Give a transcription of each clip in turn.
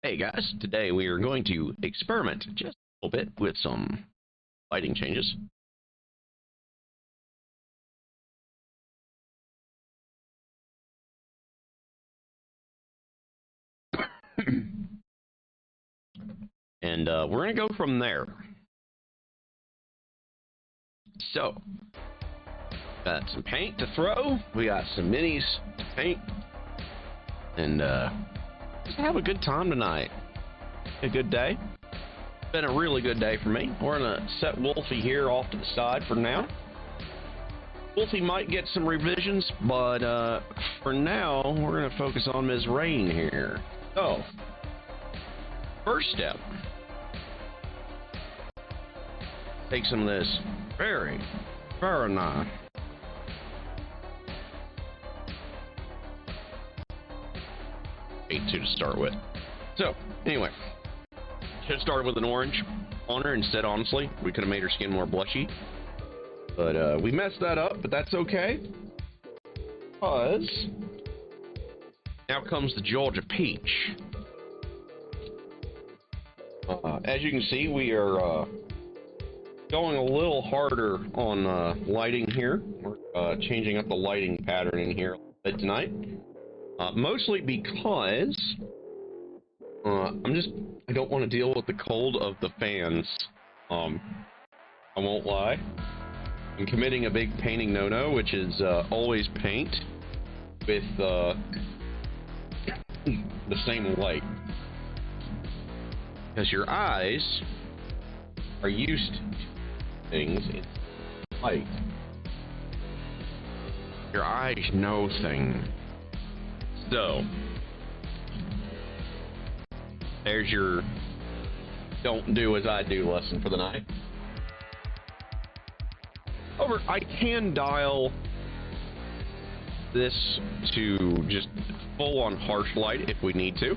Hey guys, today we are going to experiment just a little bit with some lighting changes. And we're going to go from there. So, got some paint to throw, we got some minis to paint, and just have a good time tonight. A good day. Been a really good day for me. We're going to set Wolfie here off to the side for now. Wolfie might get some revisions, but for now, we're going to focus on Ms. Rain here. So, first step. Take some of this very nice to start with. So, anyway, should have started with an orange on her instead, honestly. We could have made her skin more blushy. But we messed that up, but that's okay. Because now comes the Georgia Peach. As you can see, we are going a little harder on lighting here. We're changing up the lighting pattern in here a little bit tonight. Mostly because I don't want to deal with the cold of the fans. I won't lie. I'm committing a big painting no-no, which is always paint with the same light. Because your eyes are used to things in light. Your eyes know things. So, there's your don't do as I do lesson for the night. However, I can dial this to just full on harsh light if we need to.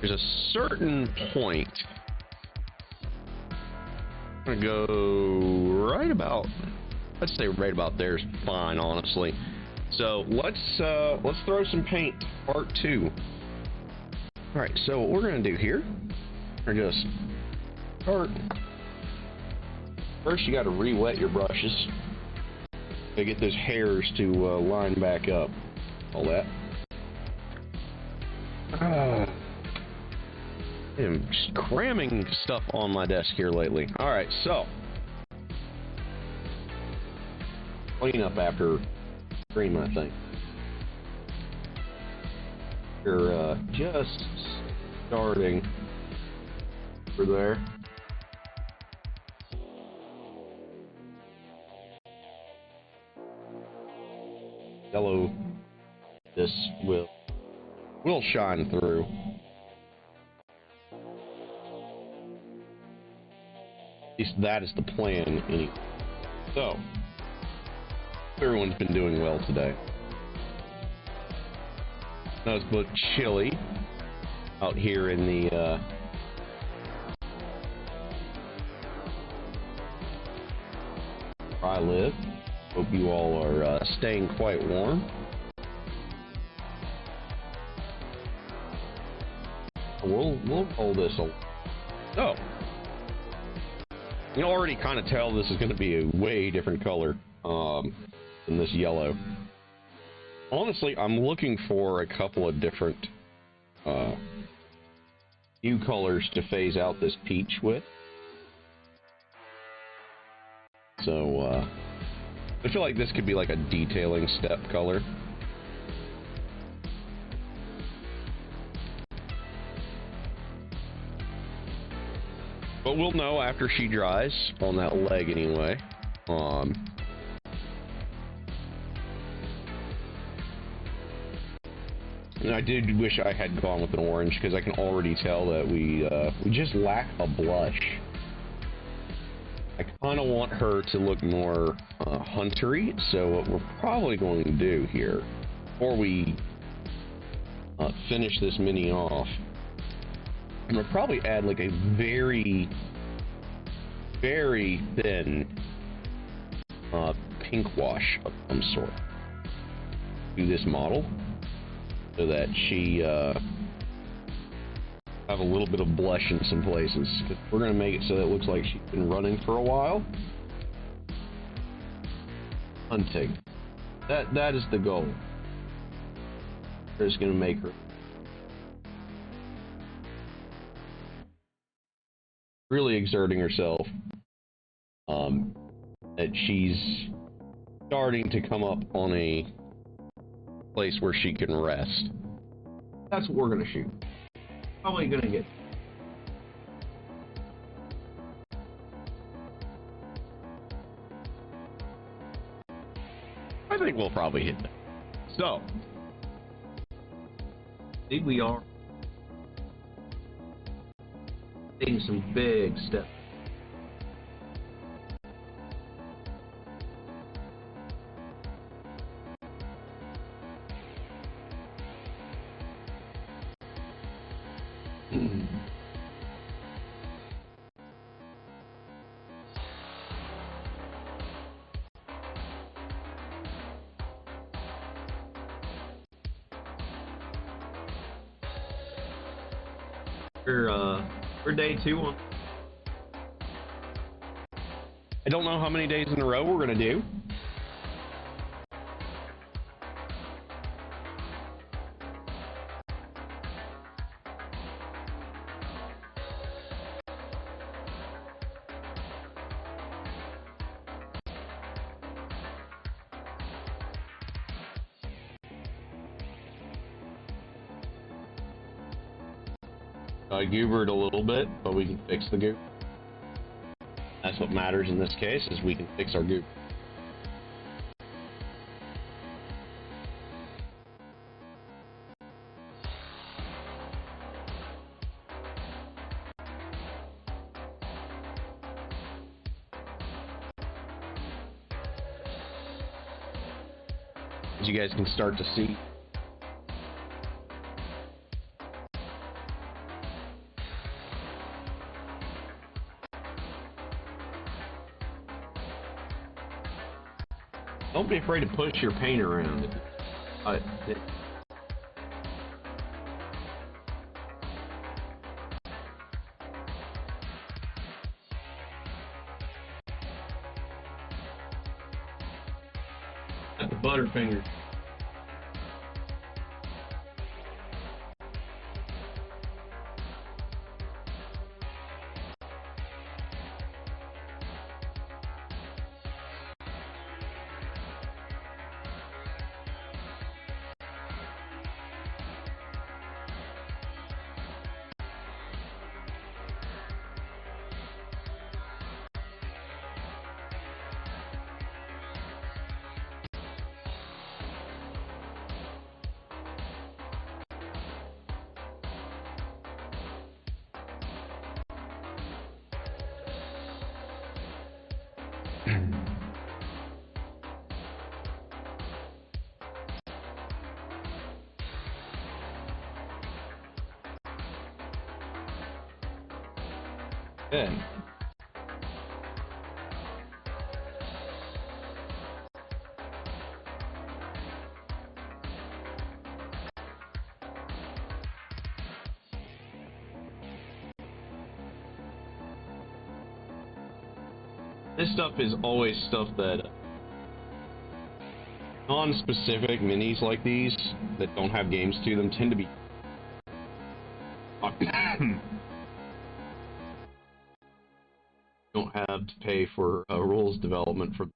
There's a certain point. I'm gonna go right about, let's say right about there is fine, honestly. So let's throw some paint, part 2. All right, so what we're gonna do here, we're just start. First, you got to re-wet your brushes to get those hairs to line back up. All that. I'm just cramming stuff on my desk here lately. All right, so clean up after cream, I think. You're just starting over there. Yellow, this will shine through. At least that is the plan anyway. So, everyone's been doing well today. Now it's a bit chilly out here in the where I live. Hope you all are staying quite warm. We'll hold this. So, you can already kind of tell this is going to be a way different color than this yellow. Honestly, I'm looking for a couple of different hue colors to phase out this peach with. So, I feel like this could be like a detailing step color. But we'll know after she dries, on that leg anyway. And I did wish I had gone with an orange, because I can already tell that we just lack a blush. I kind of want her to look more huntery, so what we're probably going to do here, before we finish this mini off, I'm going to probably add like a very, very thin pink wash of some sort. do this model so that she have a little bit of blush in some places. We're going to make it so that it looks like she's been running for a while. Hunting. That is the goal. We're just going to make her really exerting herself. That she's starting to come up on a place where she can rest. That's what we're going to shoot. Probably going to get. I think we'll probably hit that. So, I think we are taking some big steps. We're day 2 on. I don't know how many days in a row we're gonna do. I goobered a little bit, but we can fix the goop. That's what matters in this case, is we can fix our goop. As you guys can start to see, don't be afraid to push your paint around. Got the Butterfinger. Good. This stuff is always stuff that non-specific minis like these that don't have games to them tend to be don't have to pay for rules development for.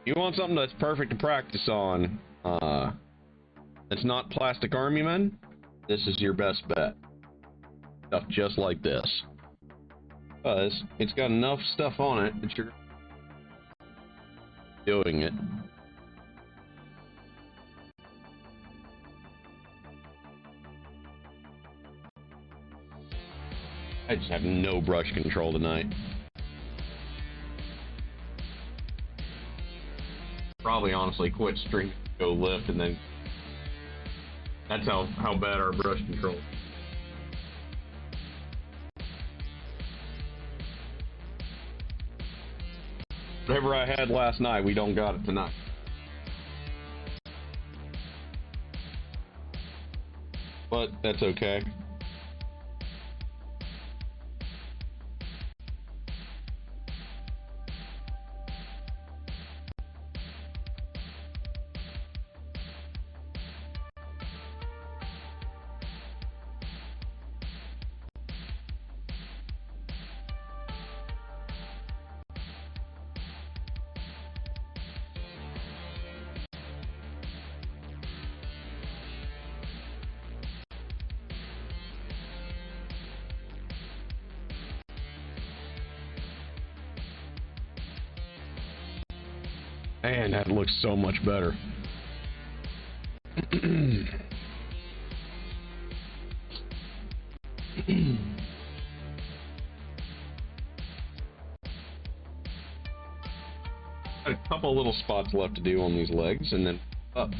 You want something that's perfect to practice on, that's not Plastic Army Men, this is your best bet. Stuff just like this. Because it's got enough stuff on it that you're doing it. I just have no brush control tonight. Probably honestly quit streaming, go lift, and then that's how bad our brush control. Whatever I had last night, we don't got it tonight. But that's okay. Man, that looks so much better. Got a couple little spots left to do on these legs, and then up.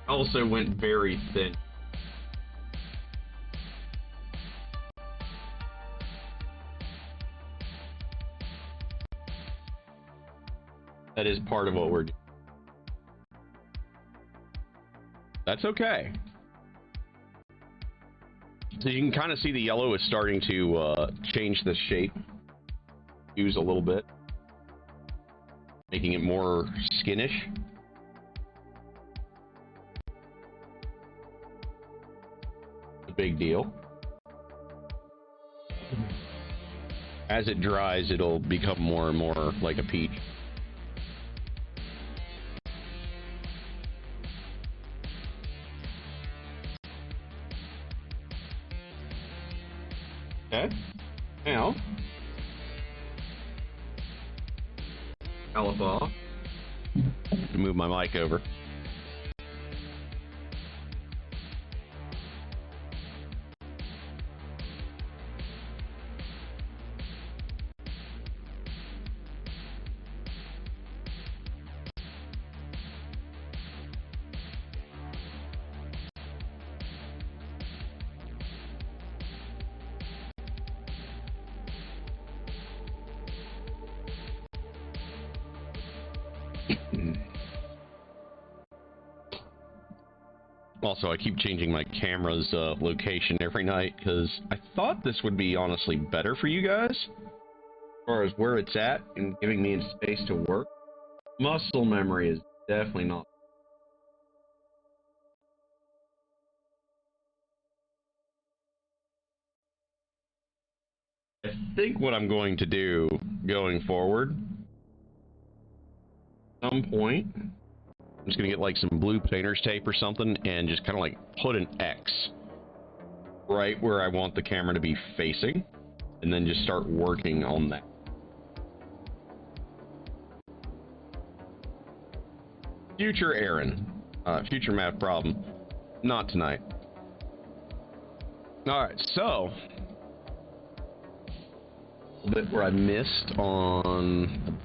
Also went very thin. That is part of what we're doing. That's okay. So you can kind of see the yellow is starting to change the shape. Use a little bit. Making it more skinnish. A big deal. As it dries, it'll become more and more like a peach. Okay. Now, Alpha. Move my mic over. Also, I keep changing my camera's location every night because I thought this would be honestly better for you guys as far as where it's at and giving me space to work. Muscle memory is definitely not. I think what I'm going to do going forward, at some point, I'm just going to get like some blue painter's tape or something and just kind of like put an X right where I want the camera to be facing and then just start working on that. Future Aaron. Future math problem. Not tonight. Alright, so a bit where I missed on.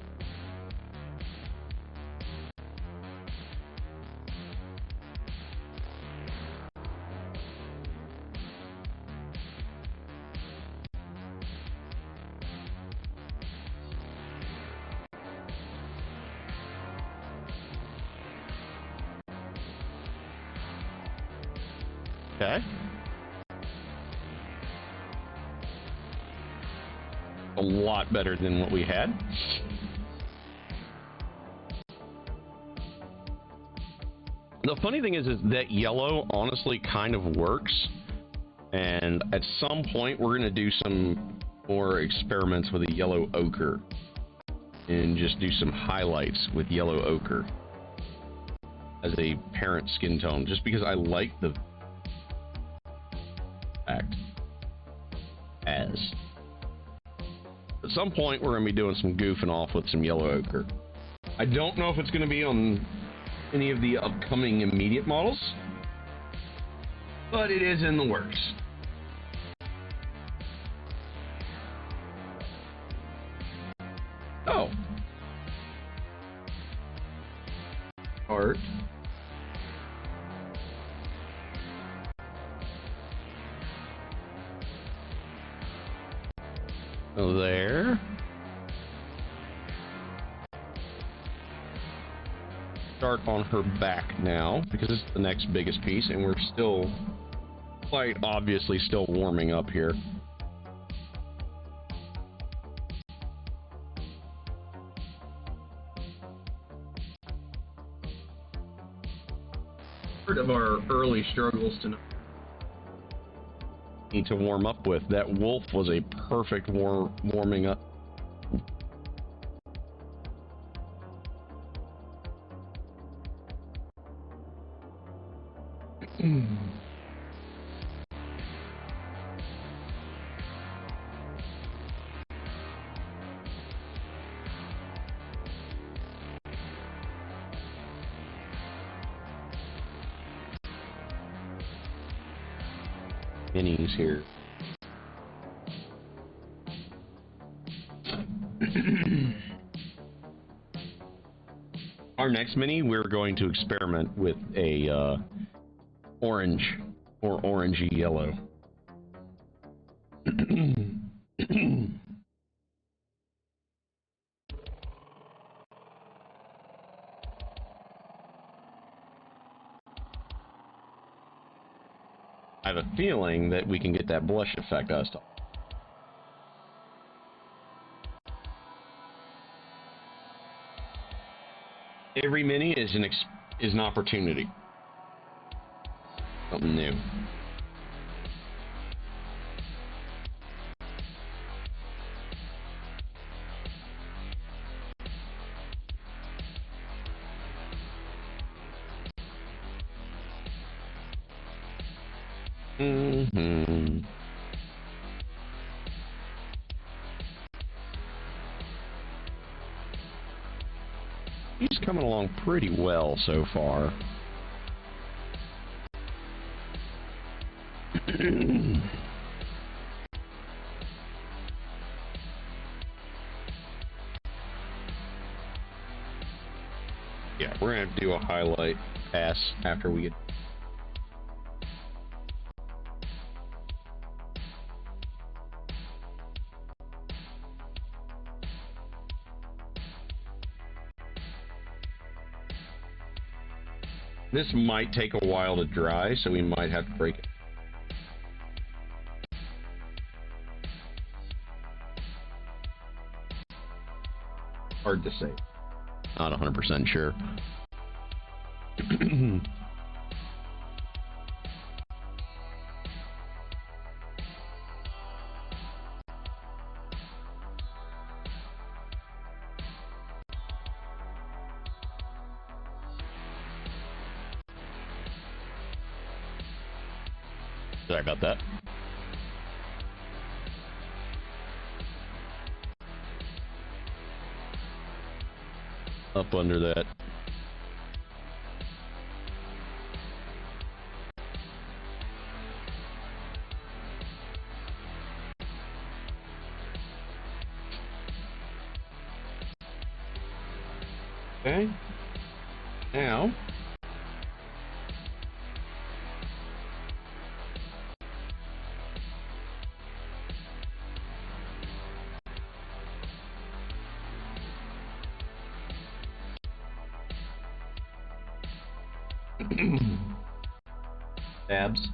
Okay. A lot better than what we had. The funny thing is that yellow honestly kind of works. And at some point, we're going to do some more experiments with a yellow ochre. And just do some highlights with yellow ochre as a parent skin tone. Just because I like the fact as. At some point, we're going to be doing some goofing off with some yellow ochre. I don't know if it's going to be on any of the upcoming immediate models, but it is in the works. Oh. Art. There. Start on her back now, because it's the next biggest piece, and we're still quite obviously still warming up here. Part of our early struggles tonight. Need to warm up with. That wolf was a perfect warming up. Minis here. Our next mini, we're going to experiment with a orange or orangey yellow. I have a feeling that we can get that blush effect us. Every mini is an opportunity. Something new. He's coming along pretty well so far. Yeah, we're gonna have to do a highlight pass after we get. This might take a while to dry, so we might have to break it. Hard to say. Not 100% sure. Sorry about that. Up under that. Okay. Now. Tabs.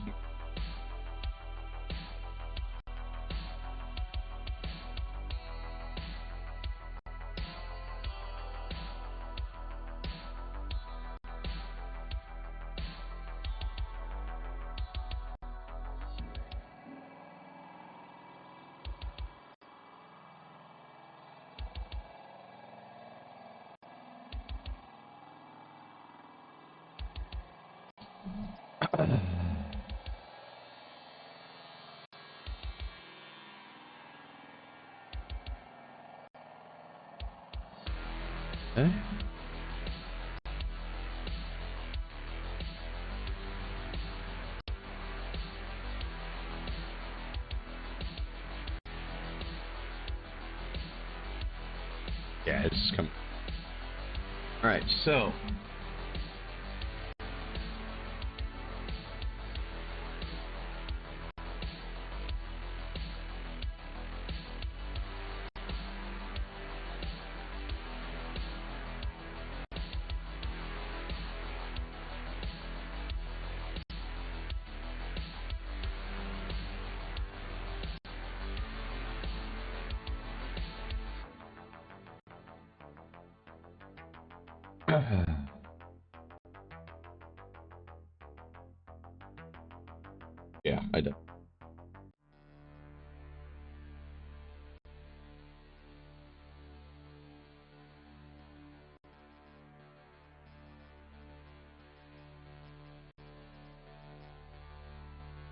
Okay. Yeah, it's coming. All right, so Yeah, I do.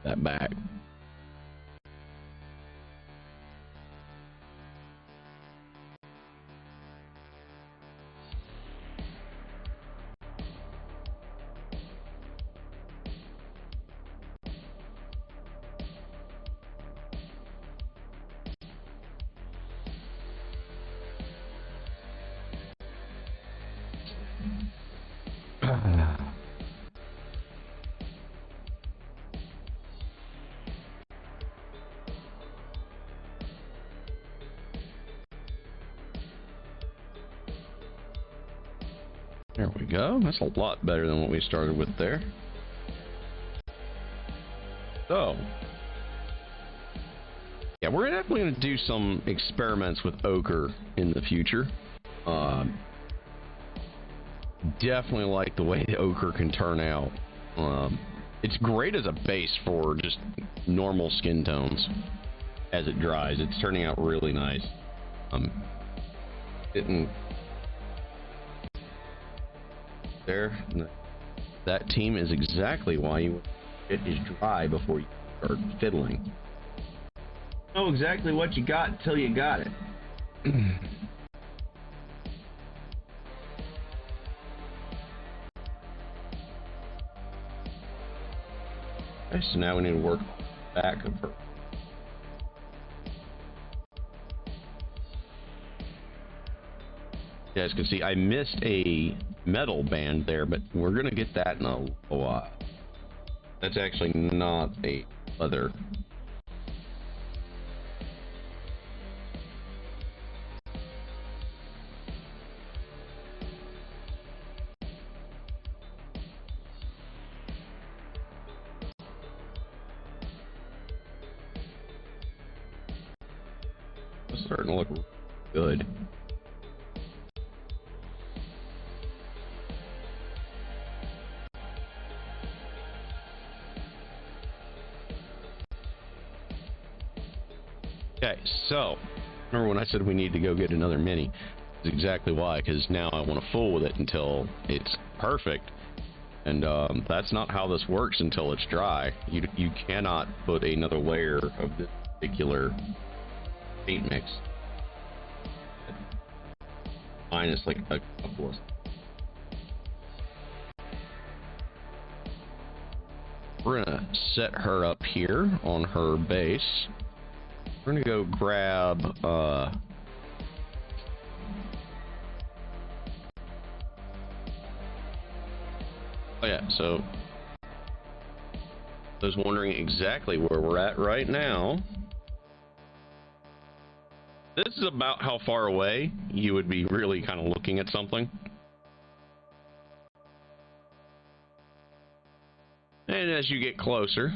That back. There we go. That's a lot better than what we started with there. So, yeah, we're definitely going to do some experiments with ochre in the future. Definitely like the way the ochre can turn out. It's great as a base for just normal skin tones as it dries. It's turning out really nice. There, that team is exactly why you it is dry before you start fiddling. Know exactly what you got until you got it. Okay, so now we need to work back of her. You guys can see I missed a metal band there, but we're gonna get that in a while. That's actually not a leather. It's starting to look good. Okay, so remember when I said we need to go get another mini? That's exactly why, because now I want to fool with it until it's perfect. And that's not how this works until it's dry. You cannot put another layer of this particular paint mix. Minus like a couple of. We're gonna set her up here on her base. We're gonna go grab oh yeah, so I was wondering exactly where we're at right now. This is about how far away you would be really kind of looking at something. And as you get closer,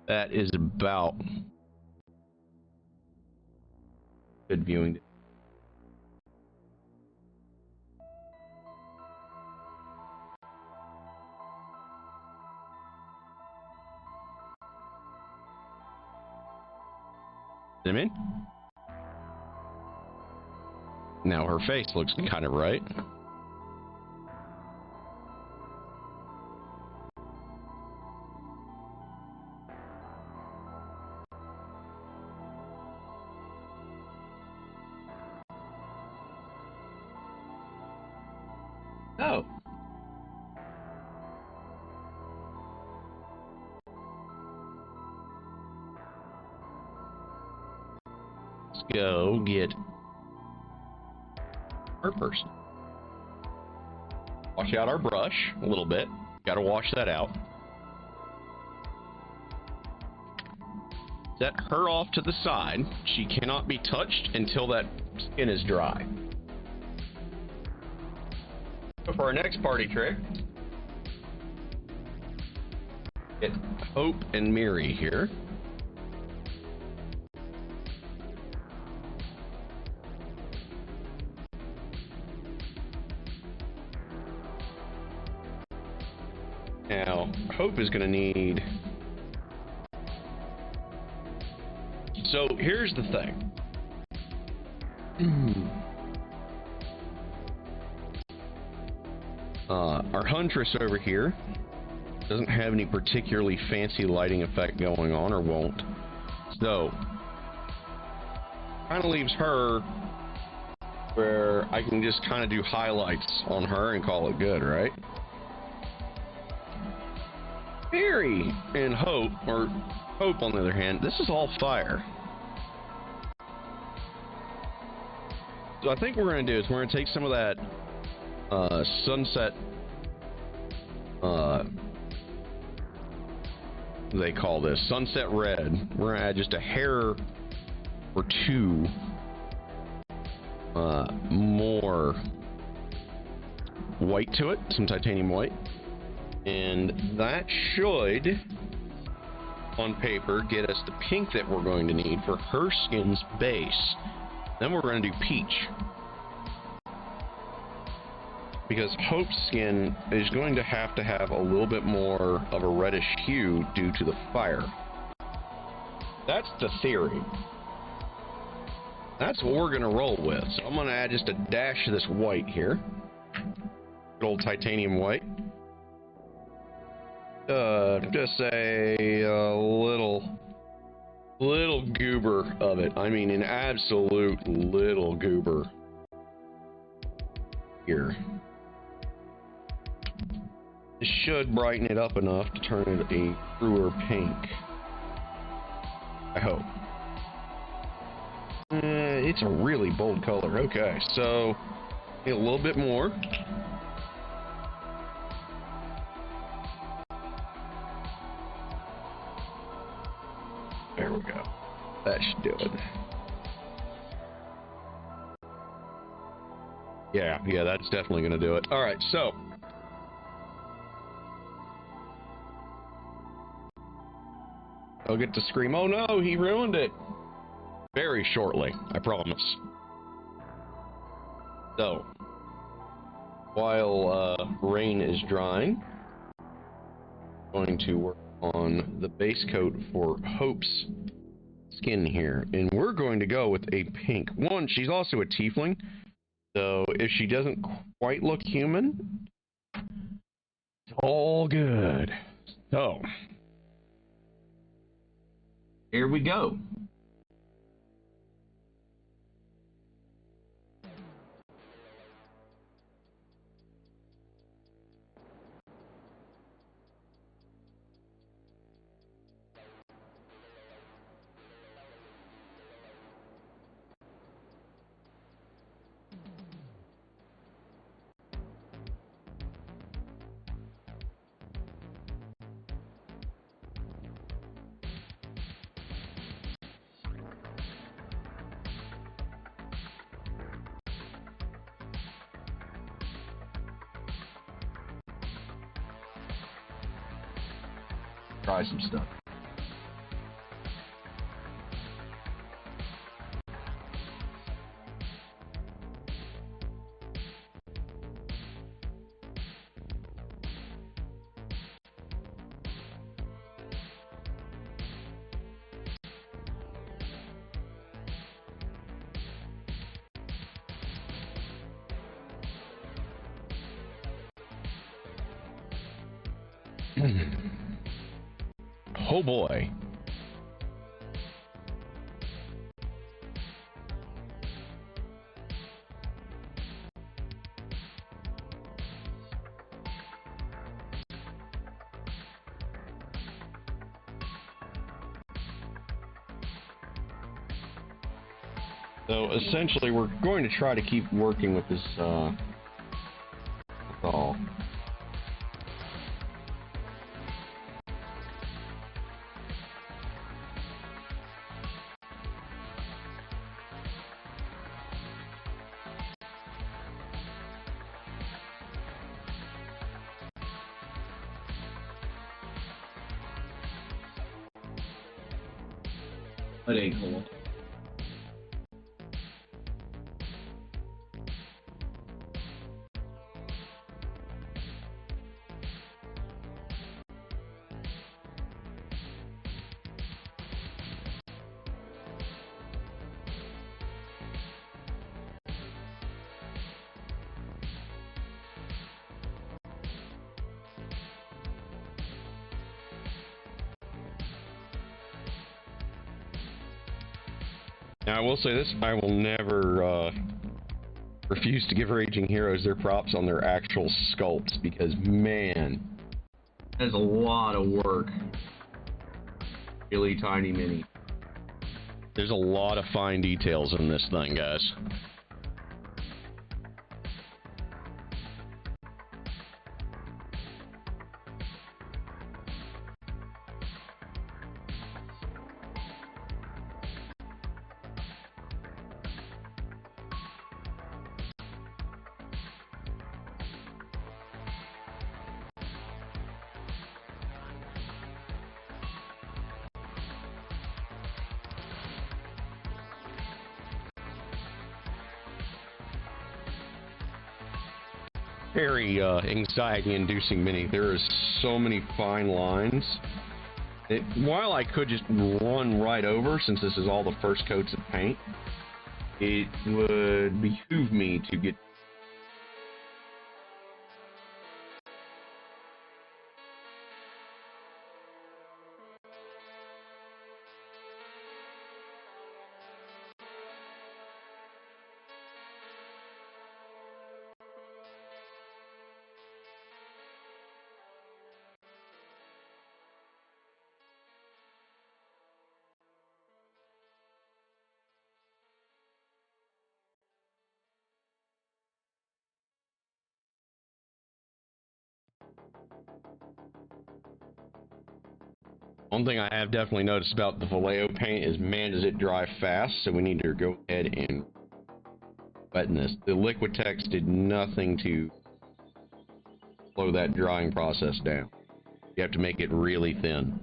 that is about good viewing. I mean, now her face looks kind of right. Oh. Let's go get our person. Wash out our brush a little bit. Got to wash that out. set her off to the side. She cannot be touched until that skin is dry. So for our next party trick, get Hope and Miri here. Now, Hope is going to need... So, here's the thing. Our Huntress over here doesn't have any particularly fancy lighting effect going on, or won't. So, kind of leaves her where I can just kind of do highlights on her and call it good, right? Miri and Hope, or Hope on the other hand, this is all fire. So I think what we're going to do is we're going to take some of that sunset, they call this sunset red. We're going to add just a hair or two more white to it, some titanium white. And that should, on paper, get us the pink that we're going to need for her skin's base. Then we're going to do peach. Because Hope's skin is going to have a little bit more of a reddish hue due to the fire. That's the theory. That's what we're going to roll with. So I'm going to add just a dash of this white here. Good old titanium white. Just a little goober of it. I mean, an absolute little goober here. This should brighten it up enough to turn it a truer pink. I hope. It's a really bold color. Okay, so a little bit more. There we go. That should do it. Yeah, that's definitely going to do it. All right, so I'll get to scream, oh no, he ruined it. Very shortly, I promise. So, while Rain is drying, I'm going to work on the base coat for Hope's skin here, and we're going to go with a pink. One, she's also a tiefling, so if she doesn't quite look human, it's all good. So, here we go. Try some stuff. oh boy. So essentially, we're going to try to keep working with this ball. That ain't cool. Now, I will say this, I will never refuse to give Raging Heroes their props on their actual sculpts, because, man... That's a lot of work. Really tiny mini. There's a lot of fine details in this thing, guys. Very anxiety-inducing mini. There is so many fine lines. While I could just run right over, since this is all the first coats of paint, it would behoove me to get... One thing I have definitely noticed about the Vallejo paint is, man, does it dry fast, so we need to go ahead and wetten this. The Liquitex did nothing to slow that drying process down. You have to make it really thin.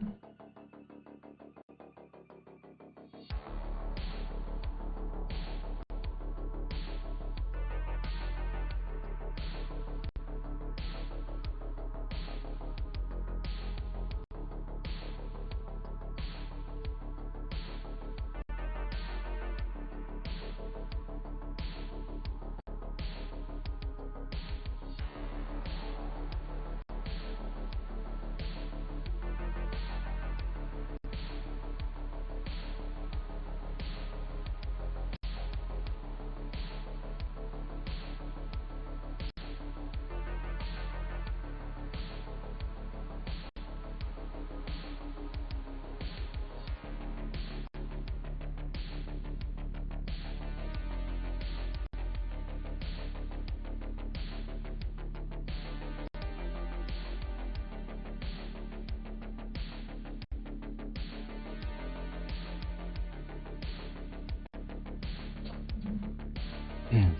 Man.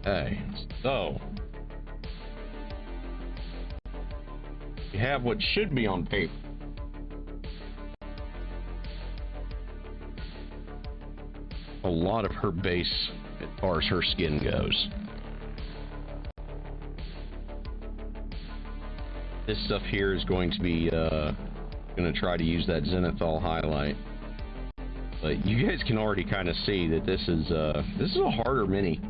Okay, so we have what should be on paper. a lot of her base as far as her skin goes. This stuff here is going to be going to try to use that Zenithal highlight, but you guys can already kind of see that this is a harder mini.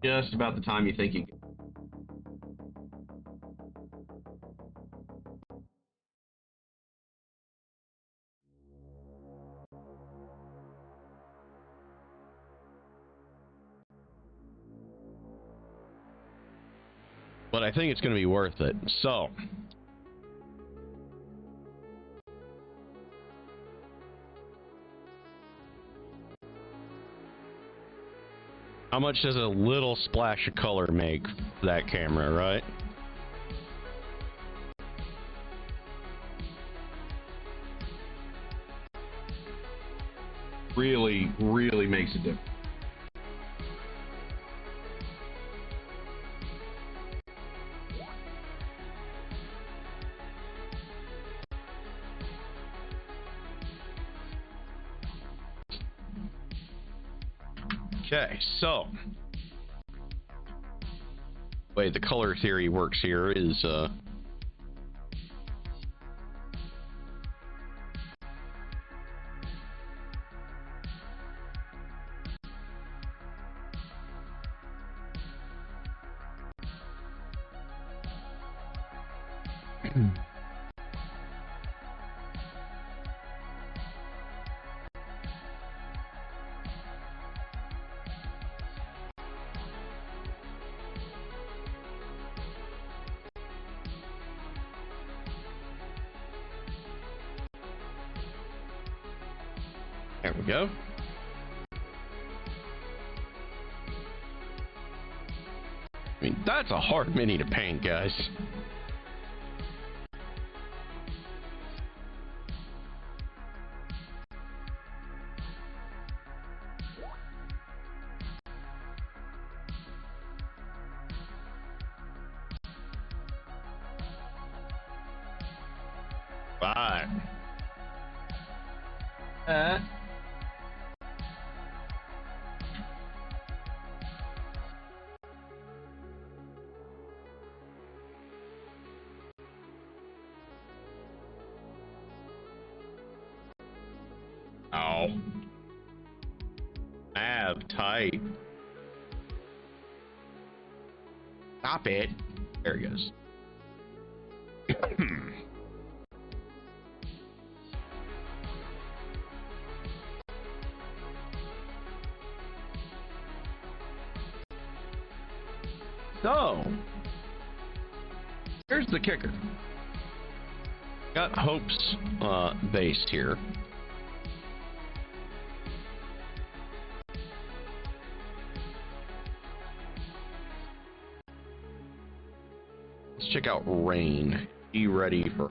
Just about the time you think you. But I think it's going to be worth it. So. How much does a little splash of color make for that camera, right? Really, really makes a difference. Okay, so the way the color theory works here is there we go. I mean, that's a hard mini to paint, guys. Bye. Oh. Nav tight. Stop it. There he goes. So, here's the kicker. Got Hope's base here. Let's check out Rain. Be ready for.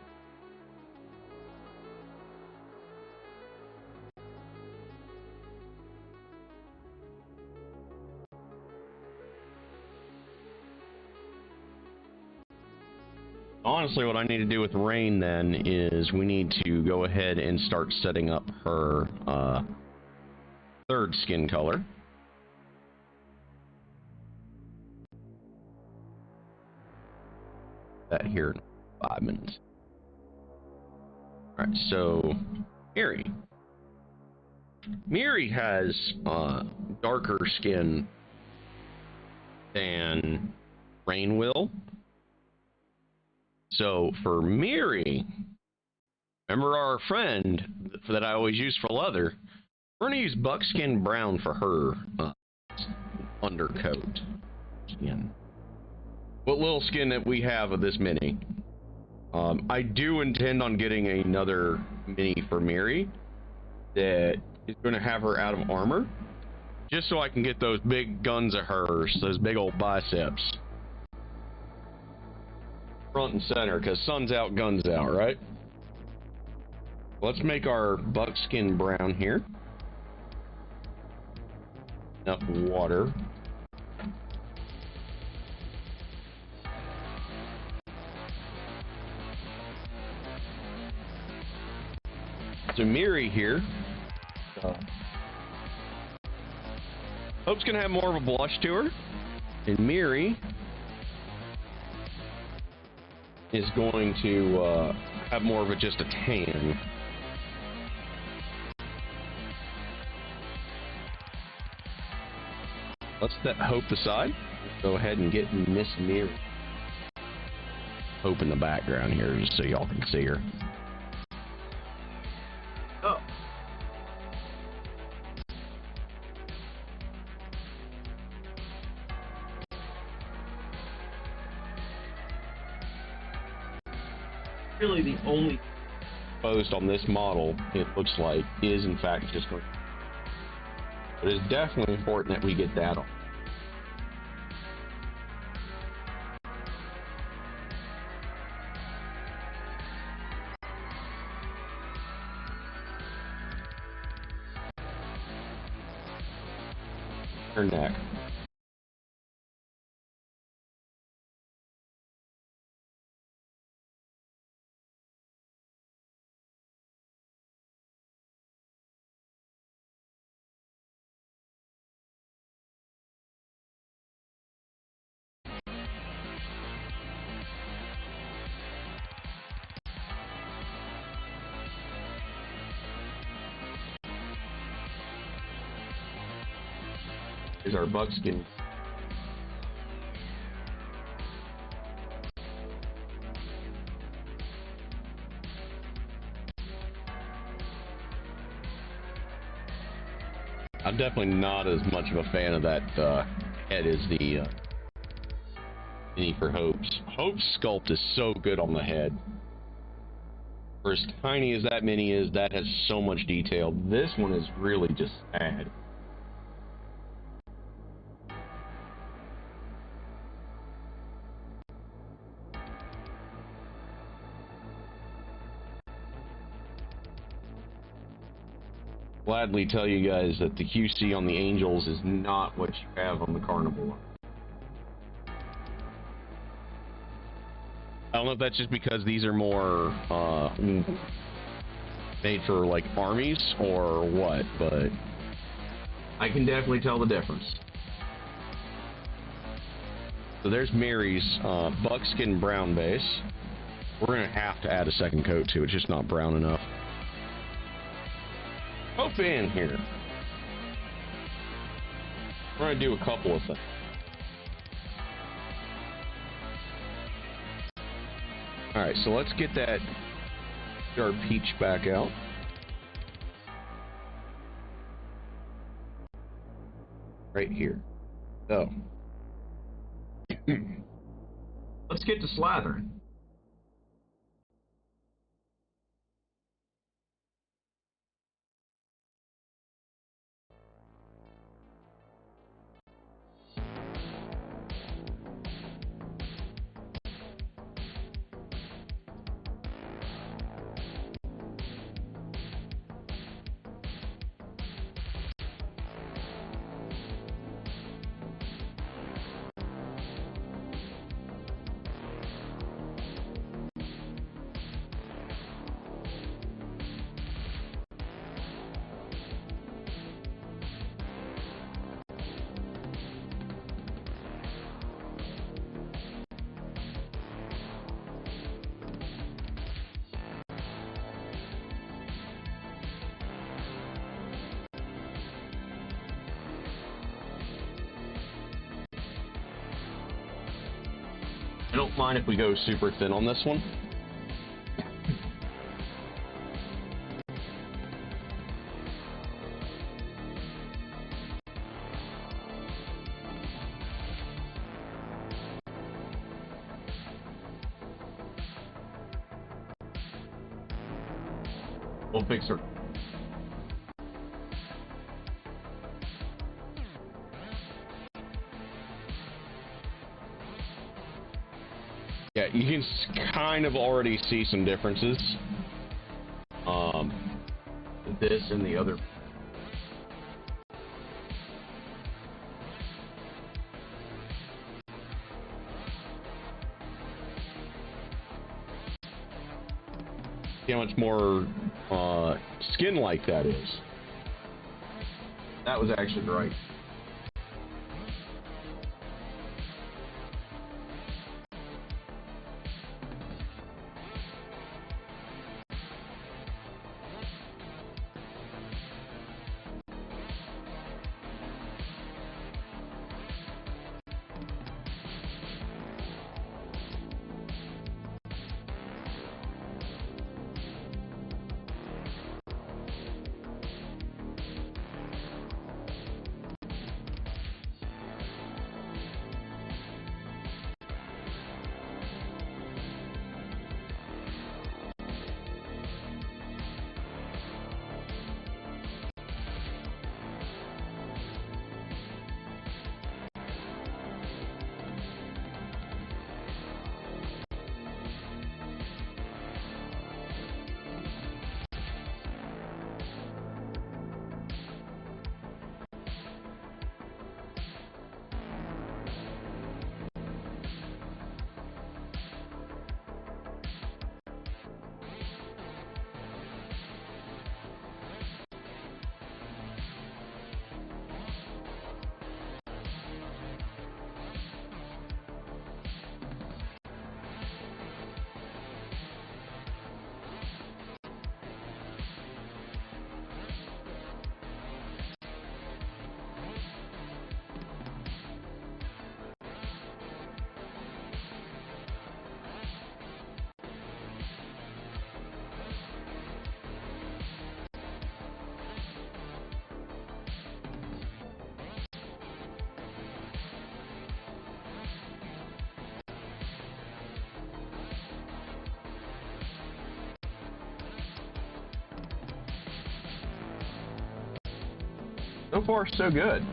Honestly, what I need to do with Rain then is we need to go ahead and start setting up her third skin color. That here in 5 minutes. Alright, so Miri. Miri has darker skin than Rain will. So for Miri, remember our friend that I always use for leather, we're going to use buckskin brown for her undercoat skin. What little skin that we have of this mini. I do intend on getting another mini for Miri that is going to have her out of armor, just so I can get those big guns of hers, those big old biceps. front and center, because sun's out, guns out, right? Let's make our buckskin brown here. Enough water. So Miri here. Hope's gonna have more of a blush to her. And Miri is going to have more of just a tan. Let's set Hope aside. Go ahead and get Miss Miri. Hope in the background here, just so y'all can see her. Oh. Really, the only Posed on this model, it looks like, is in fact just going. But it's definitely important that we get that on. Her neck. Is our buckskin. I'm definitely not as much of a fan of that head as the mini for Hope's. Hope's sculpt is so good on the head. For as tiny as that mini is, that has so much detail. This one is really just sad. Gladly tell you guys that the QC on the Angels is not what you have on the Carnival. I don't know if that's just because these are more made for like armies or what, but I can definitely tell the difference. so there's Mary's buckskin brown base. We're gonna have to add a second coat to it, it's just not brown enough. Hope in here. We're gonna do a couple of things. Alright, so let's get our peach back out. Right here. So. Let's get to slathering. I don't mind if we go super thin on this one. We'll fix her. Yeah, you can kind of already see some differences. This and the other. See how much more skin-like that is. That was actually right. So far, so good.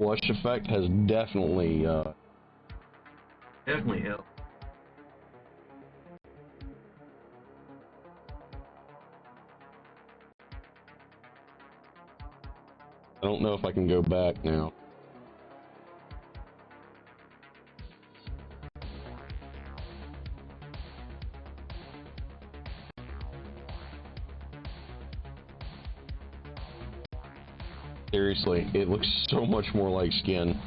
Blush effect has definitely Definitely helped. I don't know if I can go back now. Seriously, it looks so much more like skin.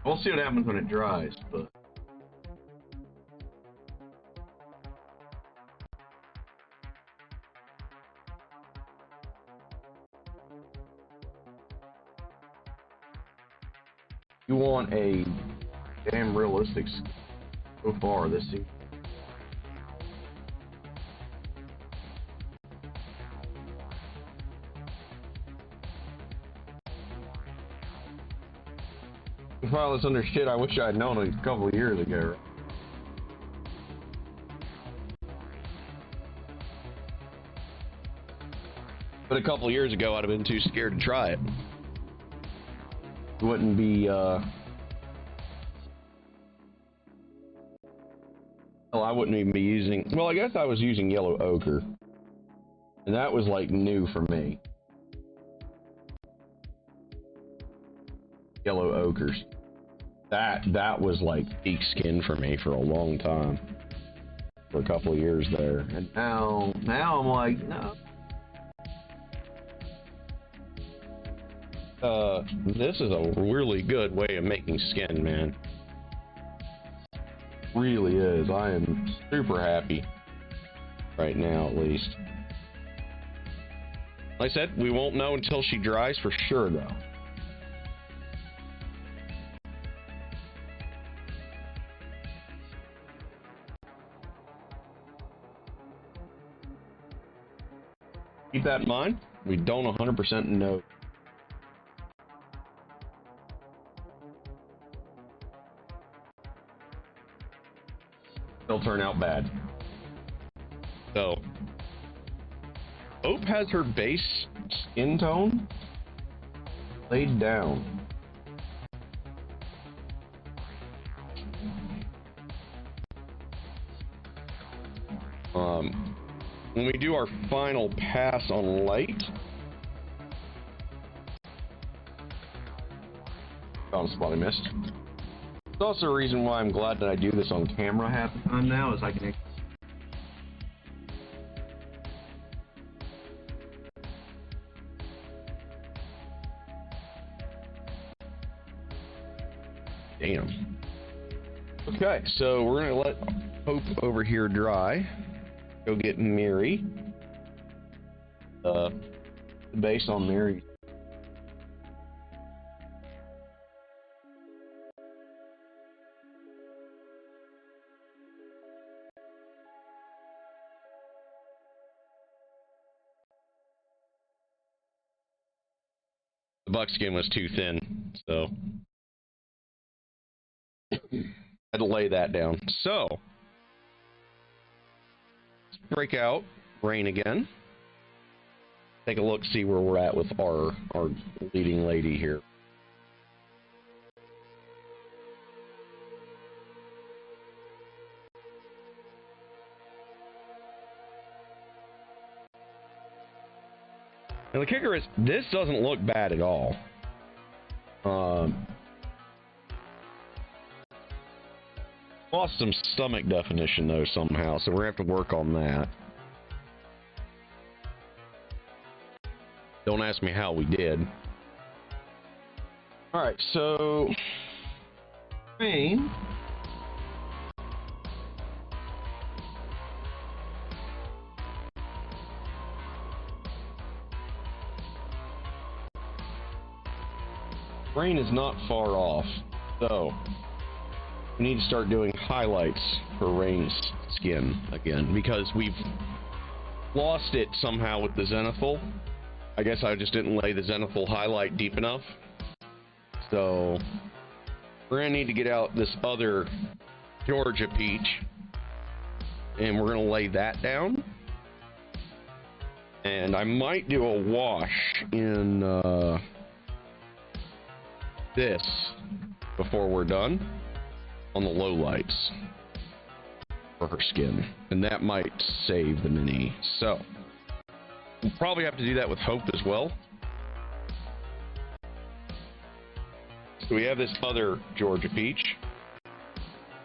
We'll see what happens when it dries, but You want a damn realistic so far. This seems. to file this under shit I wish I had known a couple of years ago. But a couple of years ago, I'd have been too scared to try it. It wouldn't be, well, I wouldn't even be using, well, I guess I was using yellow ochre. And that was, like, new for me. Yellow ochres. That was, like, peak skin for me for a long time. for a couple of years there. And now I'm like, no. This is a really good way of making skin, man. Really is. I am super happy right now, at least. Like I said, we won't know until she dries for sure, though. Keep that in mind. We don't 100% know. They'll turn out bad. So, Hope has her base skin tone laid down. When we do our final pass on light, found a spot I missed. It's also a reason why I'm glad that I do this on camera half the time now, is I can. Damn. Okay, so we're gonna let Hope over here dry. Go get Mary. The base on Mary. The buckskin was too thin, so I had to lay that down. So let's break out Rain again. Take a look, see where we're at with our leading lady here. And the kicker is, this doesn't look bad at all. Lost some stomach definition though somehow, so we're gonna have to work on that. Don't ask me how we did. All right, so Rain. Rain is not far off, so we need to start doing highlights for Rain's skin again, because we've lost it somehow with the Zenithal. I guess I just didn't lay the Zenithal highlight deep enough. So we're gonna need to get out this other Georgia peach, and we're gonna lay that down. And I might do a wash in this before we're done on the lowlights for her skin, and that might save the mini. So we'll probably have to do that with Hope as well. So we have this other Georgia peach,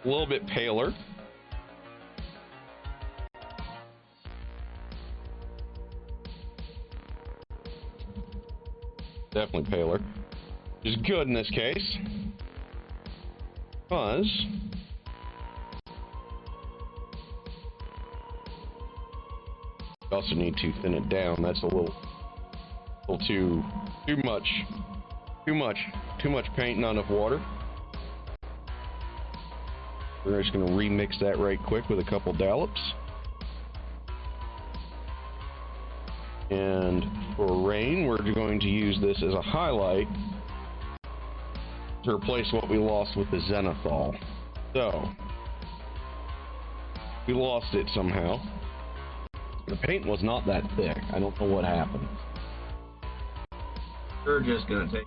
a little bit paler. Definitely paler. Which is good in this case, because we also need to thin it down. That's a little too much paint, not enough water. We're just going to remix that right quick with a couple dollops. And for Rain, we're going to use this as a highlight to replace what we lost with the Zenithal. So we lost it somehow. The paint was not that thick. I don't know what happened. We're just gonna take.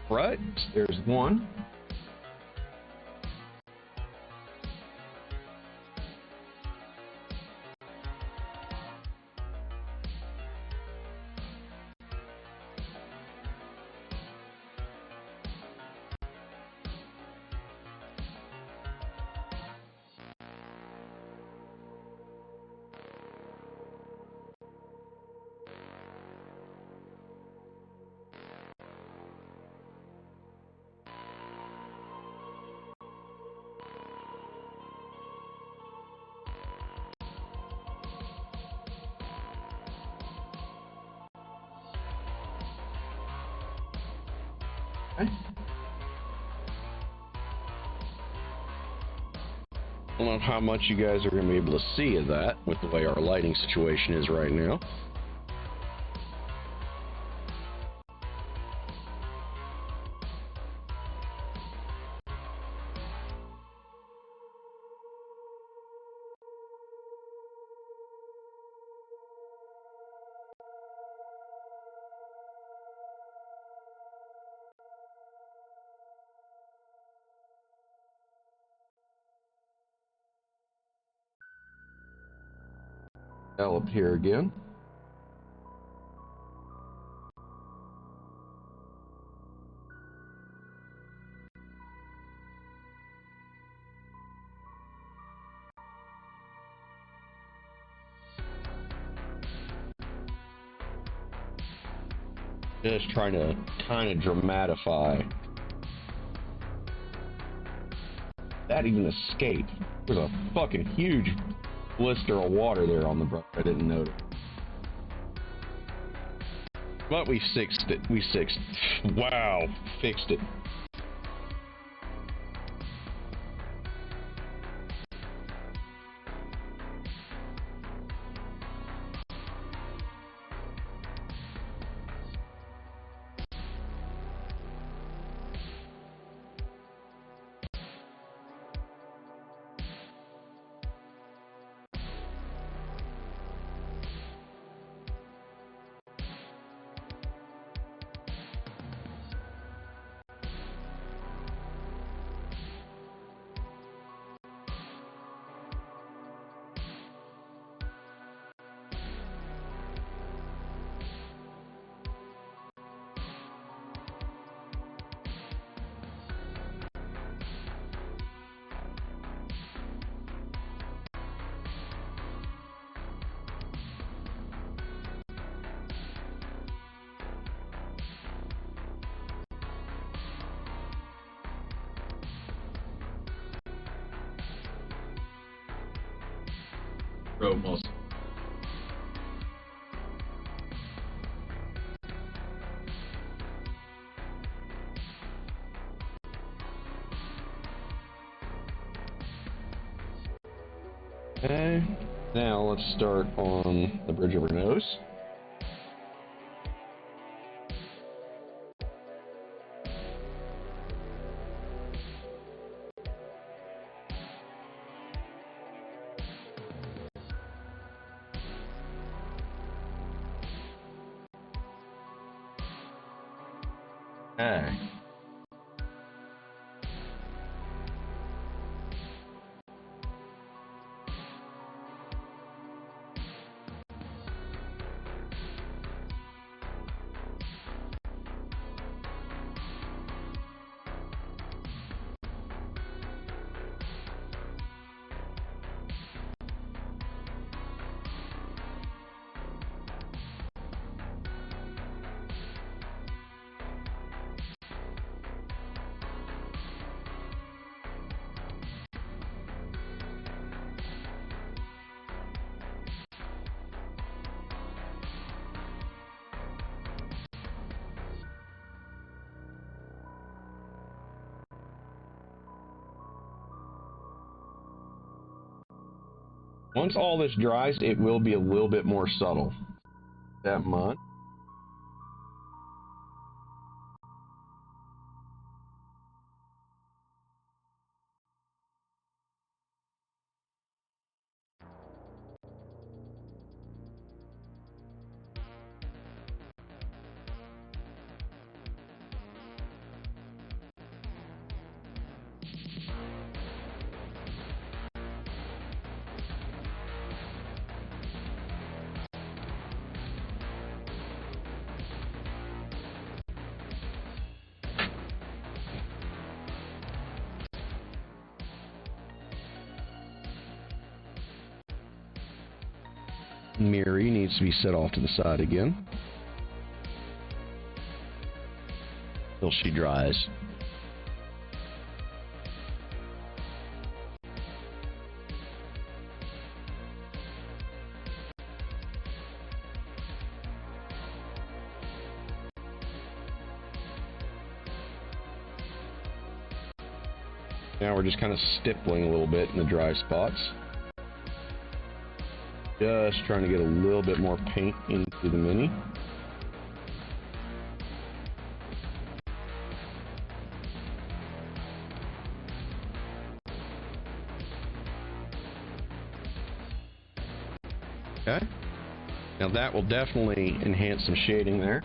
Right, there's one. Okay. I don't know how much you guys are going to be able to see of that with the way our lighting situation is right now. Up here again. Just trying to kind of dramatify that even escape. There's a fucking huge blister of water there on the brush. I didn't notice. But we fixed it. Wow, fixed it. Almost. Okay, now let's start on the bridge of her nose. Okay. Once all this dries, it will be a little bit more subtle. That much. Miri needs to be set off to the side again till she dries. Now we're just kind of stippling a little bit in the dry spots. Just trying to get a little bit more paint into the Mini. Okay. Now that will definitely enhance some shading there.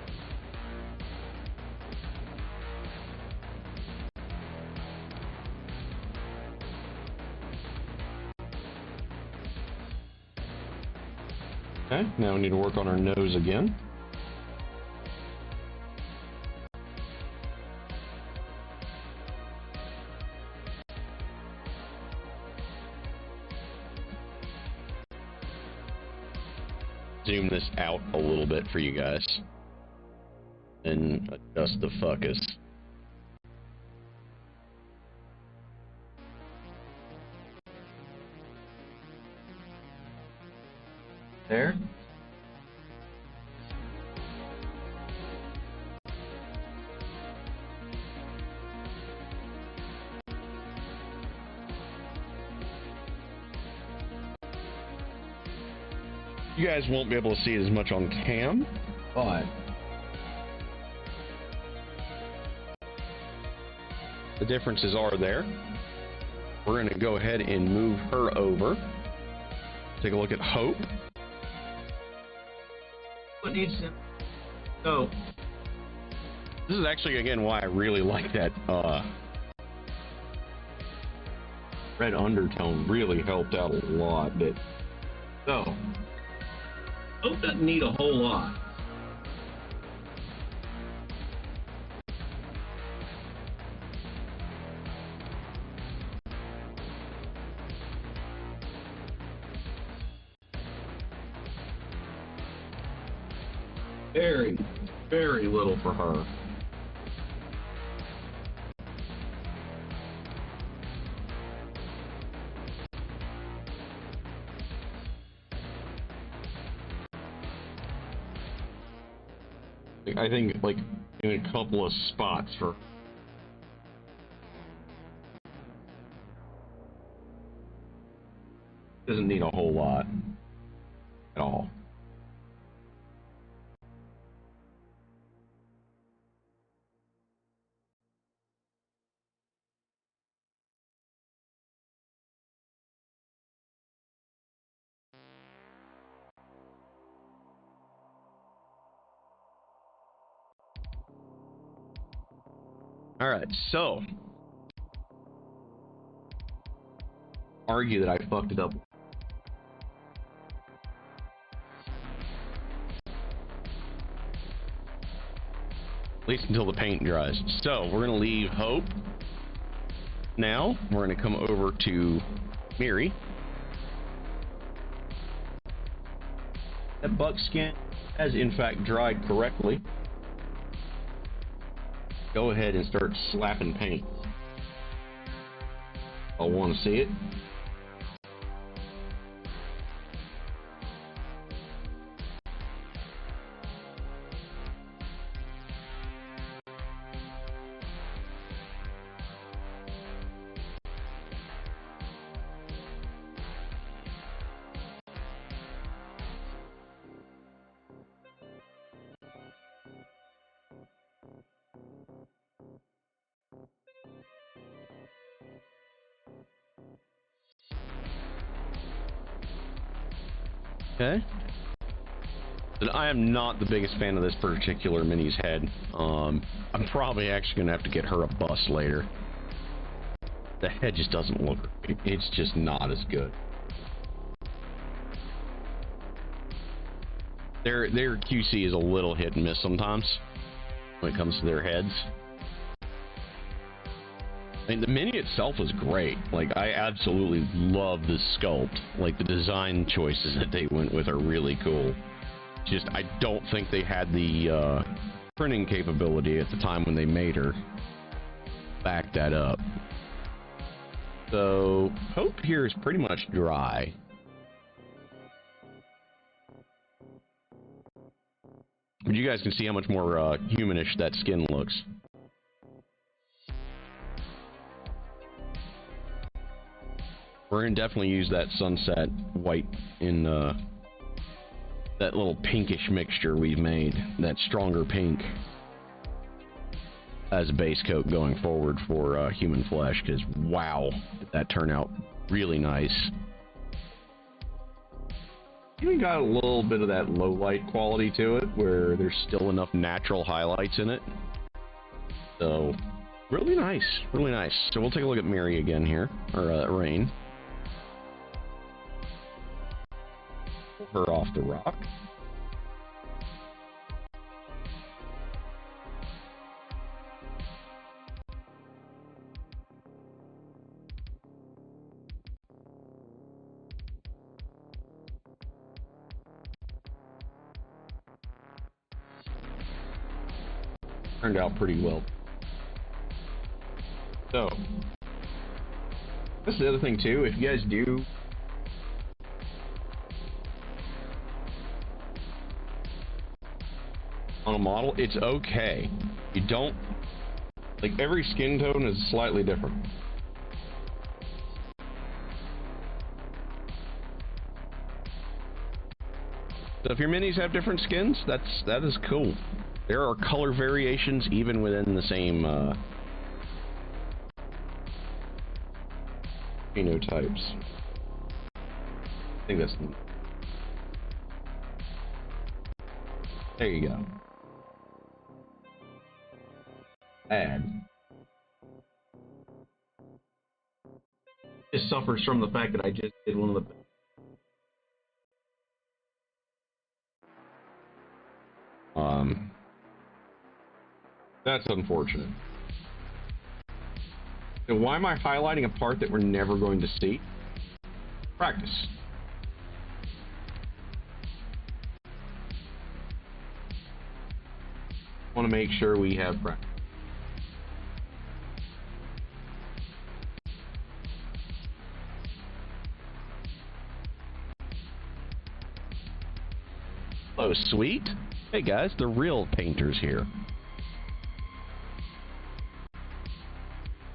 Okay, now we need to work on our nose again. Zoom this out a little bit for you guys. And adjust the focus. There. You guys won't be able to see it as much on cam, but the differences are there. We're going to go ahead and move her over. Take a look at Hope. What needs to go? This is actually, again, why I really like that red undertone. Really helped out a lot. So, Hope doesn't need a whole lot. Very, very little for her. I think, like, in a couple of spots for... Doesn't need a whole lot at all. All right, so argue that I fucked it up. At least until the paint dries. So we're gonna leave Hope. Now we're gonna come over to Miri. That buckskin has in fact dried correctly. Go ahead and start slapping paint. I want to see it. Okay. And I am not the biggest fan of this particular Mini's head. I'm probably actually going to have to get her a bust later. The head just doesn't look... It's just not as good. Their QC is a little hit and miss sometimes when it comes to their heads. I mean, the Mini itself is great. Like, I absolutely love the sculpt. Like, the design choices that they went with are really cool. Just, I don't think they had the printing capability at the time when they made her. Back that up. So, Hope here is pretty much dry. But you guys can see how much more humanish that skin looks. We're gonna definitely use that sunset white in that little pinkish mixture we've made, that stronger pink, as a base coat going forward for human flesh, because wow, did that turn out really nice. Even got a little bit of that low light quality to it, Where there's still enough natural highlights in it. So, really nice, really nice. So we'll take a look at Mary again here, or Rain. Pull her off the rock. Turned out pretty well. So, this is the other thing too, if you guys do on a model, it's okay. You don't, like, every skin tone is slightly different. So if your minis have different skins, that is cool. There are color variations even within the same phenotypes. I think that's... There you go. Add. It suffers from the fact that I just did one of the... That's unfortunate. So why am I highlighting a part that we're never going to see? Practice. Want to make sure we have practice. Oh, sweet. Hey guys, the real painters here.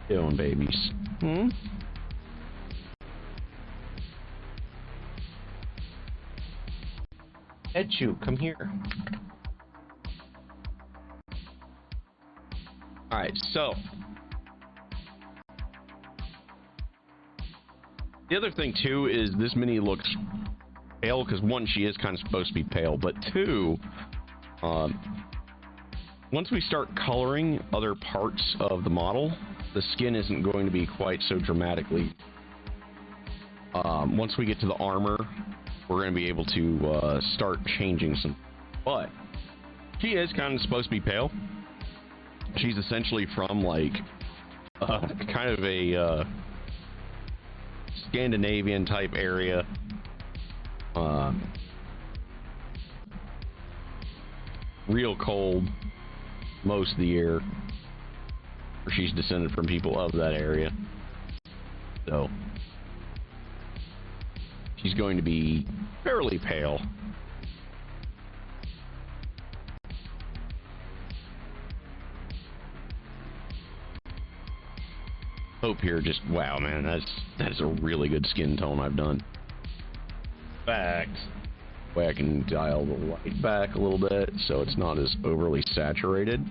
Doing, babies? Hmm? Echu, come here. Alright, so the other thing too is this mini looks pale because one, she is kind of supposed to be pale, but two, once we start coloring other parts of the model, the skin isn't going to be quite so dramatically. Once we get to the armor, we're going to be able to start changing some. But she is kind of supposed to be pale. She's essentially from like kind of a Scandinavian type area. Real cold most of the year. She's descended from people of that area. So she's going to be fairly pale. Hope here just, wow, man, that is a really good skin tone I've done. Fact, way I can dial the light back a little bit so it's not as overly saturated.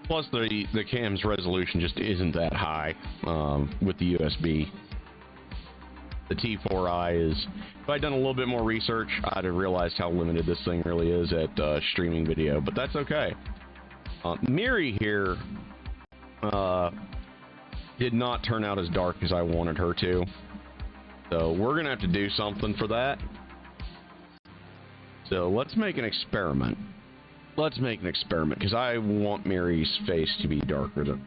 Plus, the cam's resolution just isn't that high with the USB. The T4i is... If I'd done a little bit more research, I'd have realized how limited this thing really is at streaming video, but that's okay. Miri here did not turn out as dark as I wanted her to. So we're going to have to do something for that. So let's make an experiment. Let's make an experiment, because I want Mary's face to be darker than...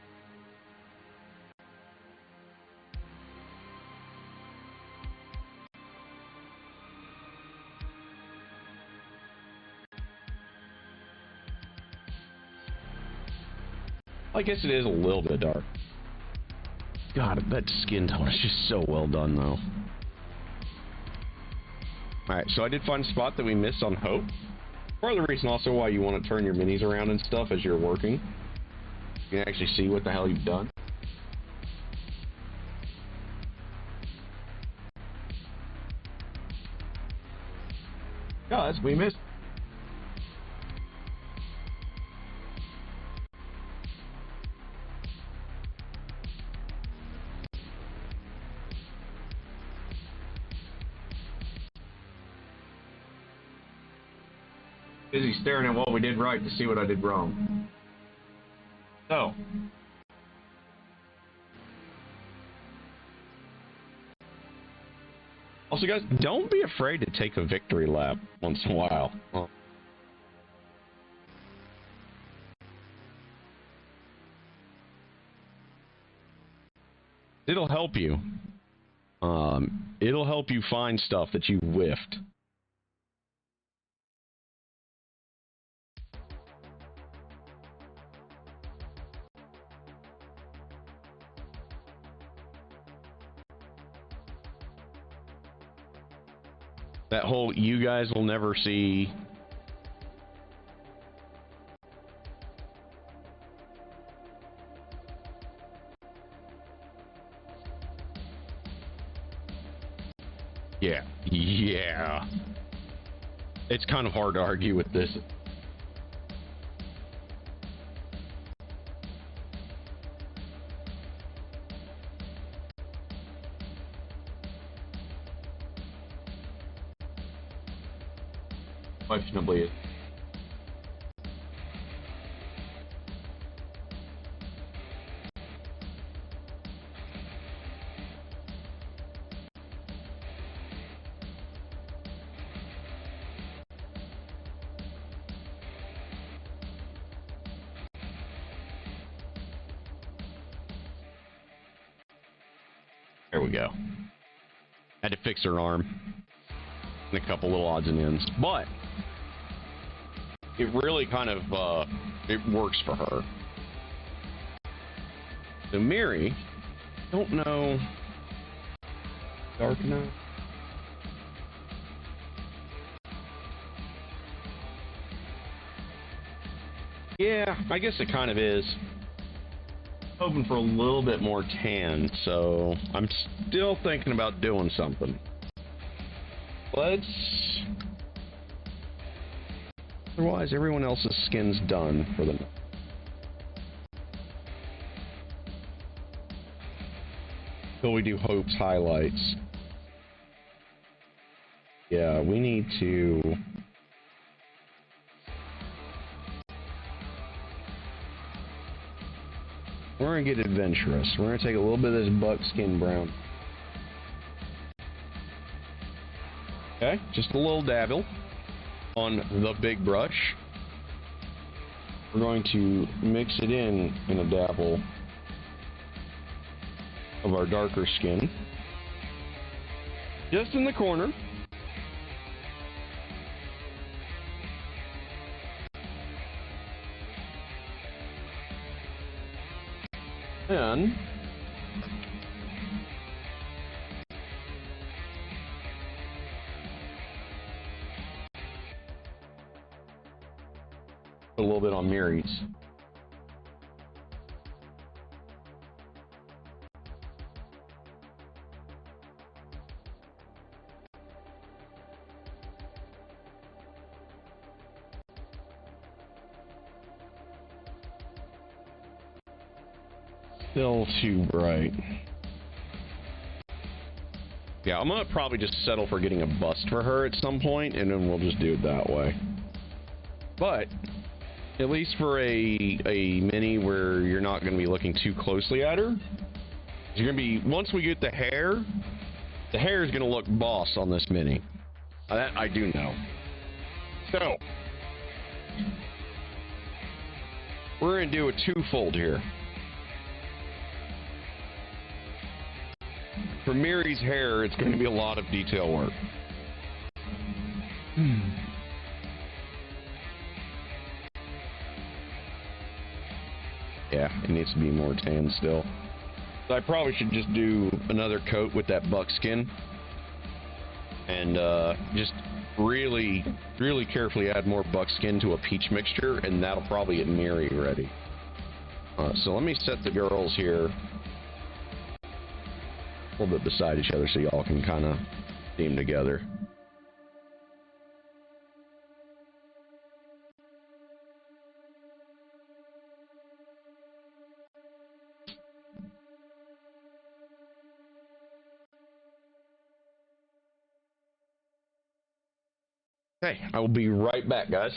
I guess it is a little bit dark. God, that skin tone is just so well done, though. Alright, so I did find a spot that we missed on Hope. Part of the reason also why you want to turn your minis around and stuff as you're working. You can actually see what the hell you've done. Guys, we missed. Busy staring at what we did right to see what I did wrong. So. Also, guys, don't be afraid to take a victory lap once in a while. It'll help you. It'll help you find stuff that you whiffed. That whole you guys will never see. Yeah. It's kind of hard to argue with this. Questionably. There we go. Had to fix her arm. And a couple little odds and ends. But it really kind of, it works for her. So Miri, don't know. Dark enough. Yeah, I guess it kind of is. Hoping for a little bit more tan, so I'm still thinking about doing something. Otherwise, everyone else's skin's done for the night. Until we do Hope's highlights. Yeah, we need to... We're going to get adventurous. We're going to take a little bit of this buckskin brown. Okay, just a little dabble on the big brush. We're going to mix it in a dabble of our darker skin. Just in the corner. And put a little bit on Miri's. Still too bright. Yeah, I'm gonna probably just settle for getting a bust for her at some point, and then we'll just do it that way. But at least for a mini where you're not gonna be looking too closely at her, you're gonna be, once we get the hair is gonna look boss on this mini. That I do know. So we're gonna do a twofold here. For Miri's hair, it's going to be a lot of detail work. Yeah, it needs to be more tan still. So I probably should just do another coat with that buckskin. and just really, really carefully add more buckskin to a peach mixture, and that'll probably get Miri ready. So let me set the girls here a little bit beside each other so y'all can kind of team together. Okay, I will be right back, guys.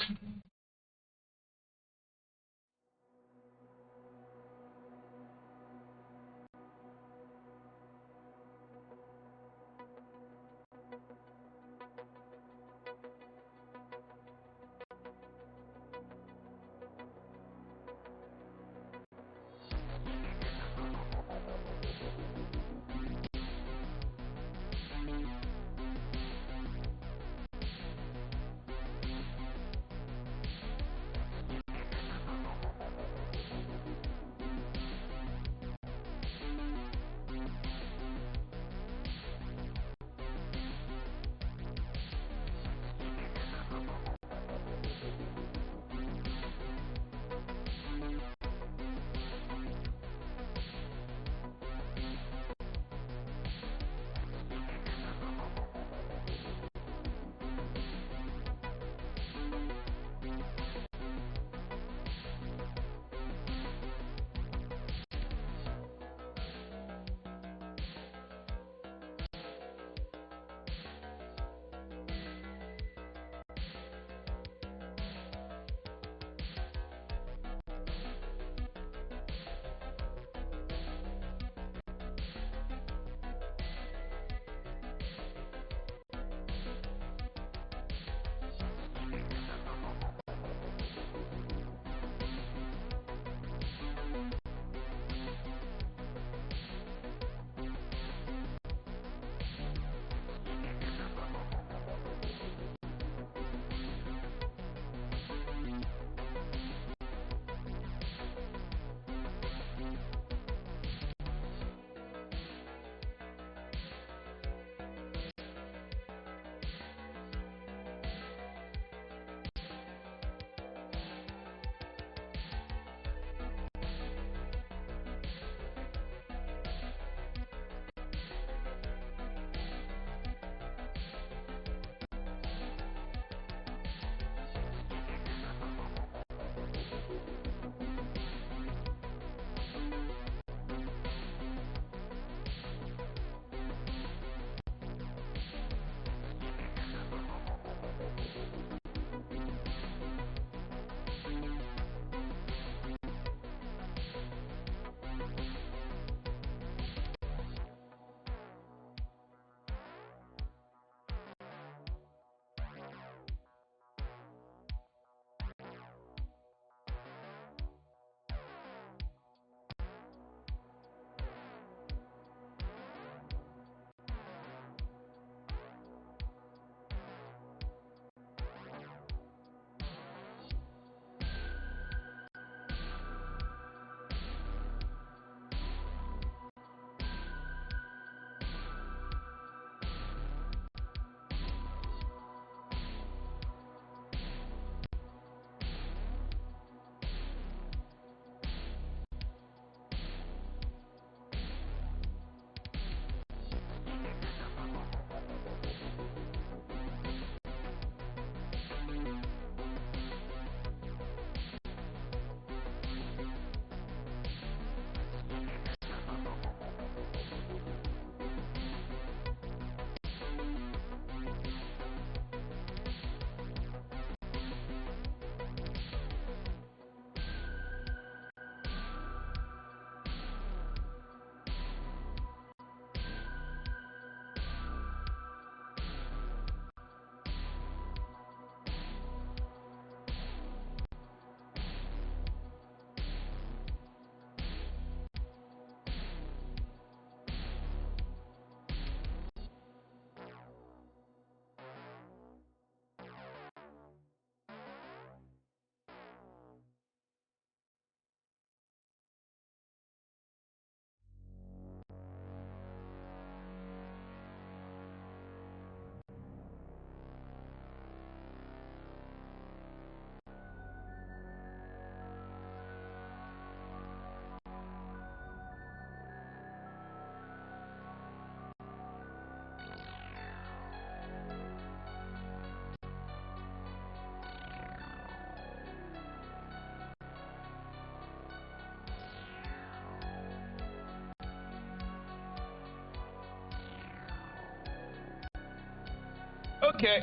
Okay.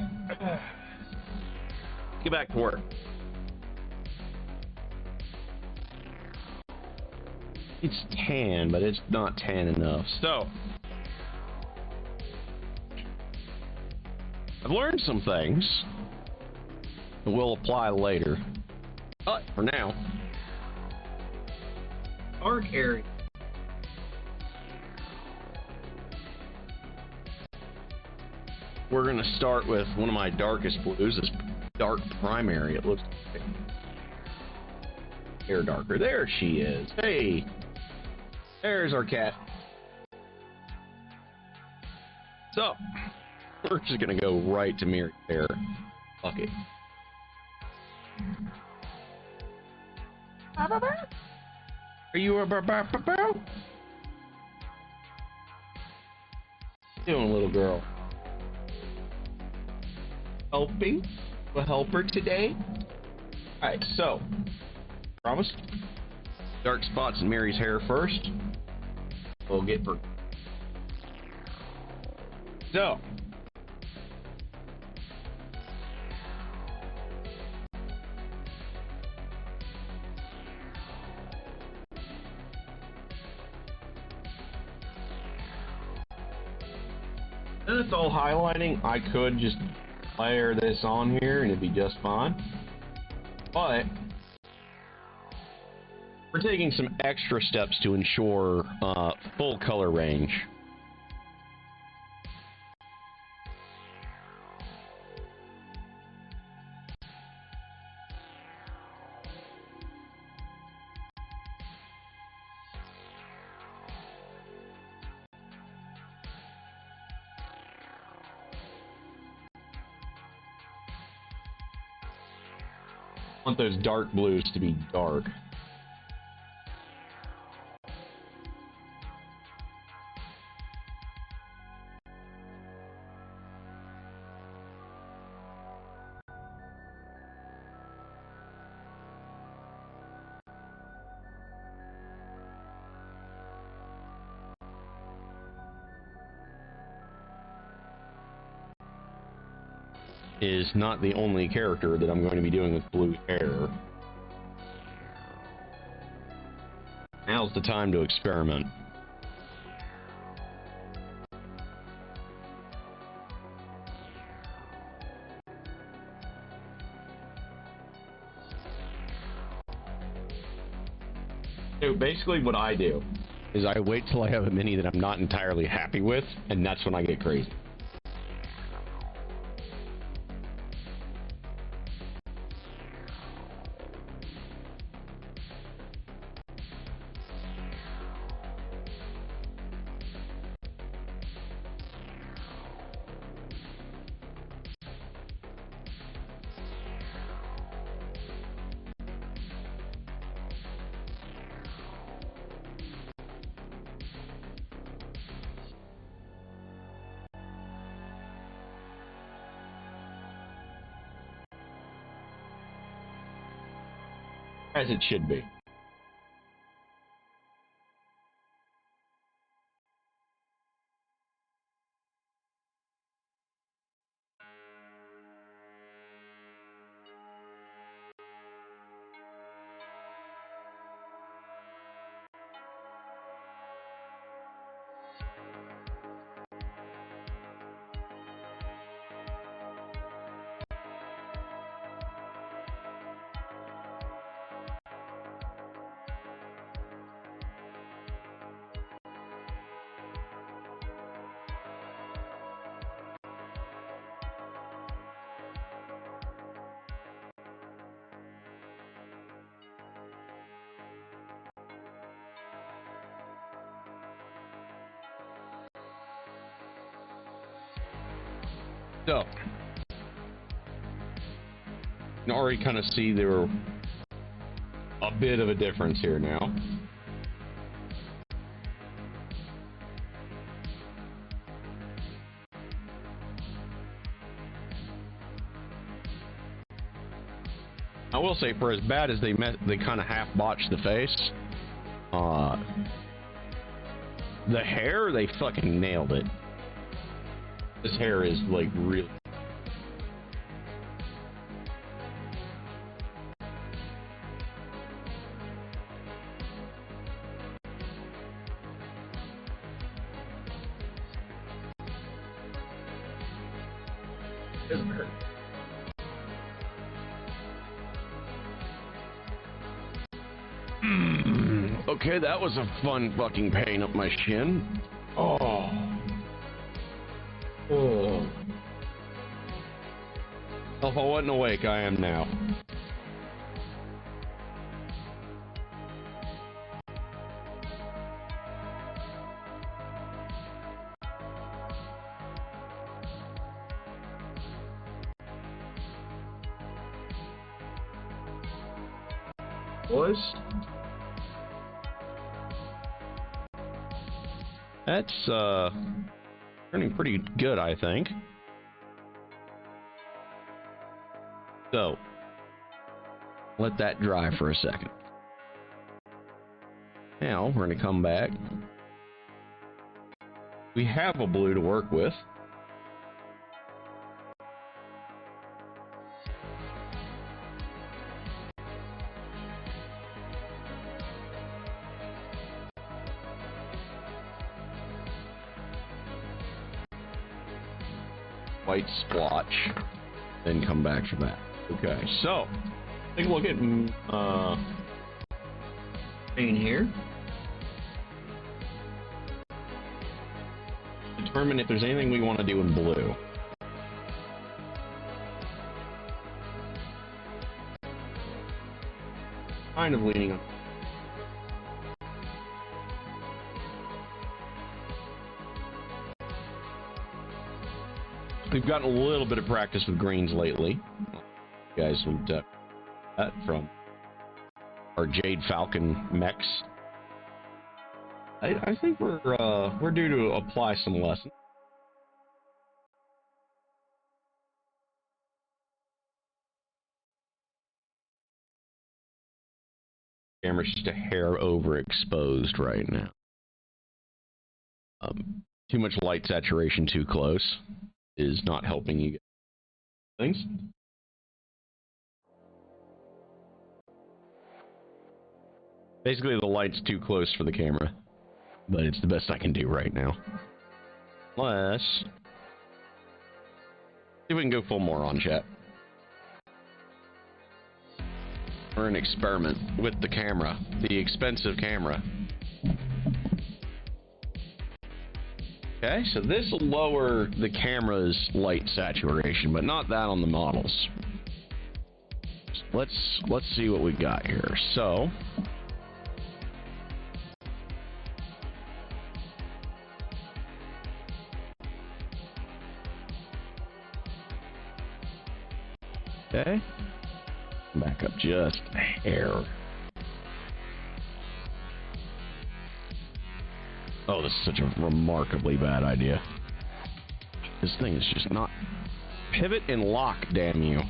Get back to work. It's tan, but it's not tan enough. So, I've learned some things that will apply later. But for now, Dark area. we're going to start with one of my darkest blues, this dark primary. It looks like hair darker. There she is. Hey, there's our cat. So, we're just going to go right to mirror there. Fuck it. Are you a doing, little girl? Helping? We'll help her today. Alright, so promise. Dark spots in Mary's hair first. We'll get her. So and it's all highlighting. I could just layer this on here and it'd be just fine. But we're taking some extra steps to ensure full color range. I want those dark blues to be dark. Is not the only character that I'm going to be doing with blue hair. Now's the time to experiment. So basically what I do is I wait till I have a mini that I'm not entirely happy with, and that's when I get crazy. As it should be. So, you can already kind of see there were a bit of a difference here now. I will say, for as bad as they kind of half botched the face, the hair, they fucking nailed it. This hair is like really Doesn't hurt. Okay, that was a fun fucking pain up my shin. Oh. Oh. If I wasn't awake, I am now. Boys? That's turning pretty good, I think. So, let that dry for a second. Now, we're going to come back. We have a blue to work with. White splotch, then come back for that. Okay, so Take a look at paint here. determine if there's anything we want to do in blue. Kind of leaning on. We've gotten a little bit of practice with greens lately. You guys would that from our Jade Falcon mechs. I think we're due to apply some lessons. Camera's just a hair overexposed right now. Too much light saturation too close is not helping you get things. Basically, the light's too close for the camera, but it's the best I can do right now. Unless, see if we can go full moron, chat. Or an experiment with the camera, the expensive camera. Okay, so this will lower the camera's light saturation, but not that on the models. Let's see what we got here. So, okay, back up just a hair. Oh, this is such a remarkably bad idea. This thing is just not... Pivot and lock, damn you.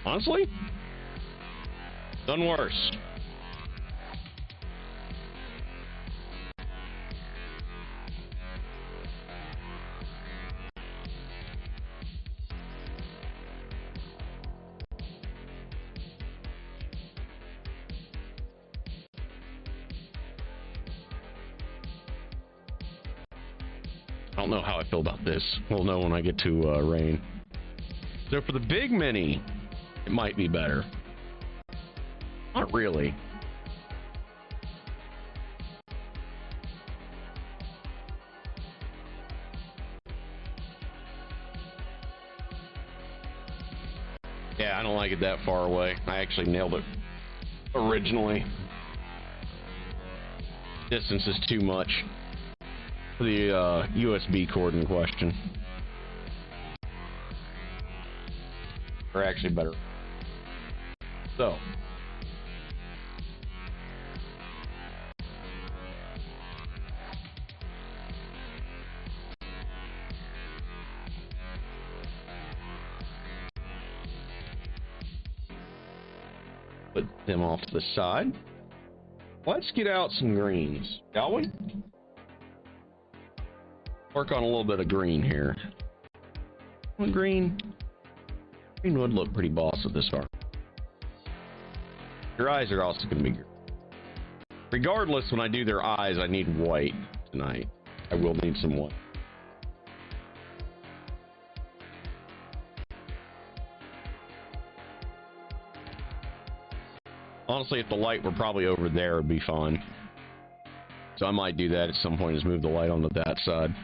Honestly? Done worse. I don't know how I feel about this. We'll know when I get to rain. So for the big mini, it might be better. Not really. Yeah, I don't like it that far away. I actually nailed it originally. Distance is too much for the USB cord in question. Or actually better. So. Put them off to the side. Let's get out some greens, shall we? Work on a little bit of green here. Green would look pretty boss with this art. Your eyes are also going to be green. Regardless, when I do their eyes, I need white tonight. I will need some white. Honestly, if the light were probably over there, it'd be fine. So I might do that at some point, is move the light onto that side.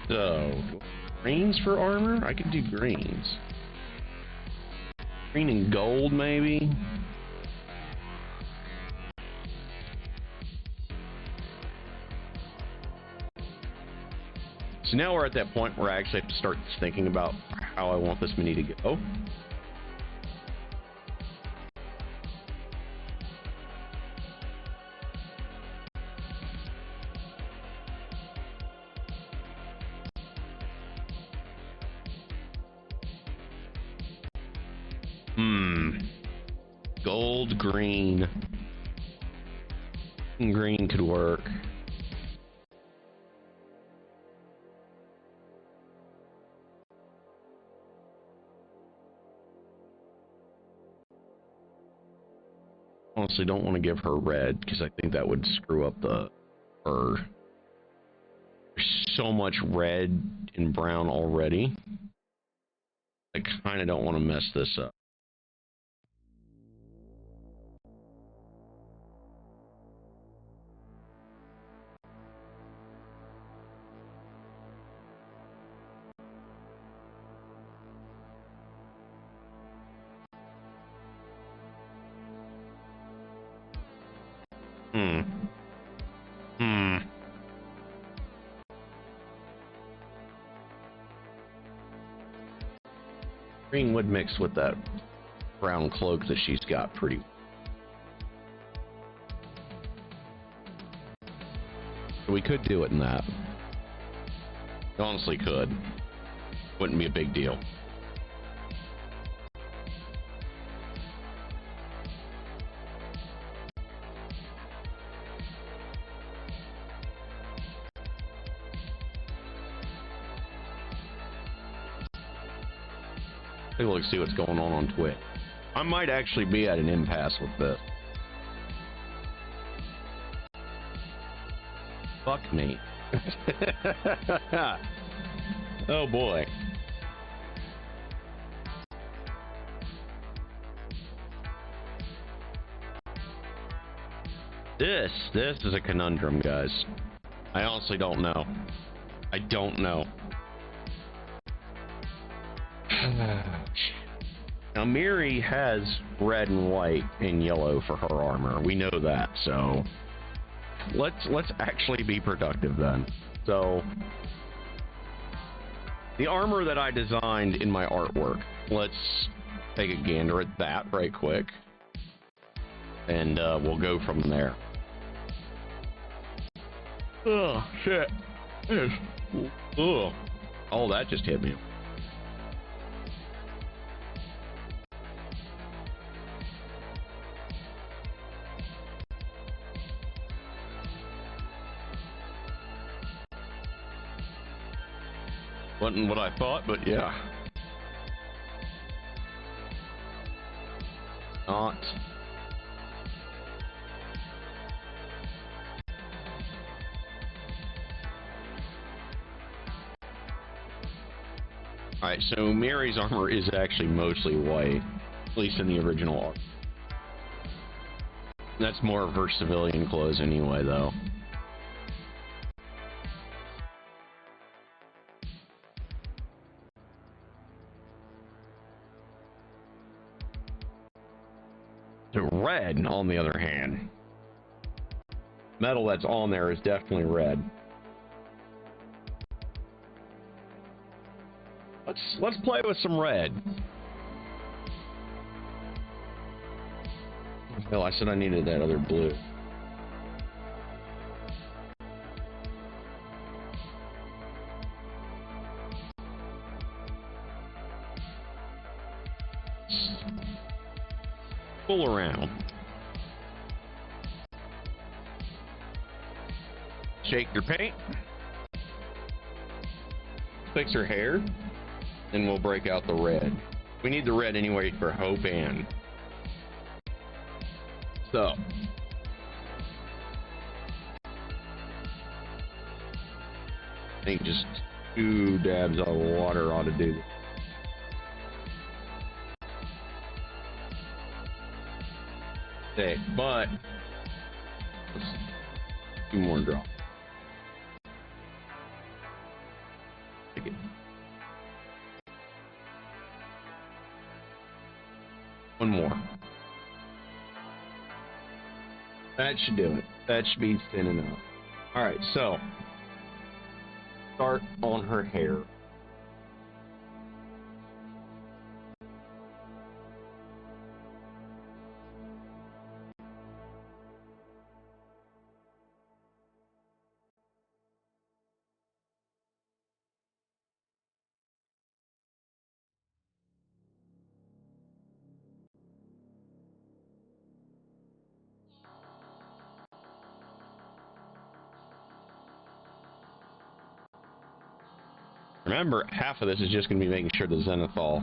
So, greens for armor? I could do greens. Green and gold, maybe? So now we're at that point where I actually have to start thinking about how I want this mini to go. Gold, green. Green could work. Honestly, don't want to give her red because I think that would screw up the fur. There's so much red and brown already. I kind of don't want to mess this up. Green would mix with that brown cloak that she's got pretty. We could do it in that. Honestly could. Wouldn't be a big deal. Take a look, see what's going on Twitch. I might actually be at an impasse with this. Fuck me. Oh boy. This is a conundrum, guys. I honestly don't know. I don't know. Now Miri has red and white and yellow for her armor. We know that, so let's actually be productive then. So the armor that I designed in my artwork, let's take a gander at that right quick, and we'll go from there. Oh shit! Ugh. Oh, that just hit me. Wasn't what I thought, but yeah. Not. Alright, so Miri's armor is actually mostly white, at least in the original art. That's more of her civilian clothes anyway, though. The red, on the other hand, metal that's on there is definitely red. Let's play with some red. Hell, I said I needed that other blue. pull around. Shake your paint. Fix her hair. Then we'll break out the red. We need the red anyway for Hope Ann. So. I think just 2 dabs of water ought to do this. Okay, but let's 2 more drops. Take it. One more. That should do it. That should be thin enough. All right, so start on her hair. Remember, half of this is just going to be making sure the zenithal.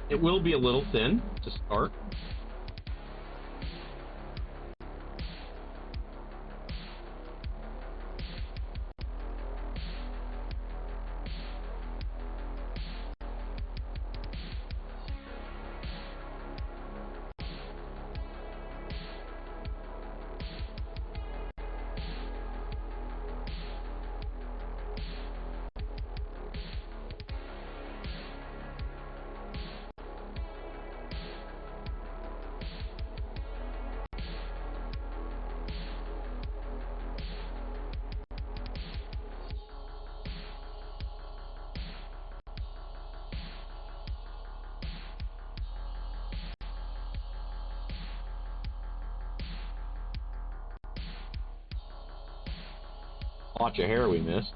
It will be a little thin to start. Watch of hair we missed.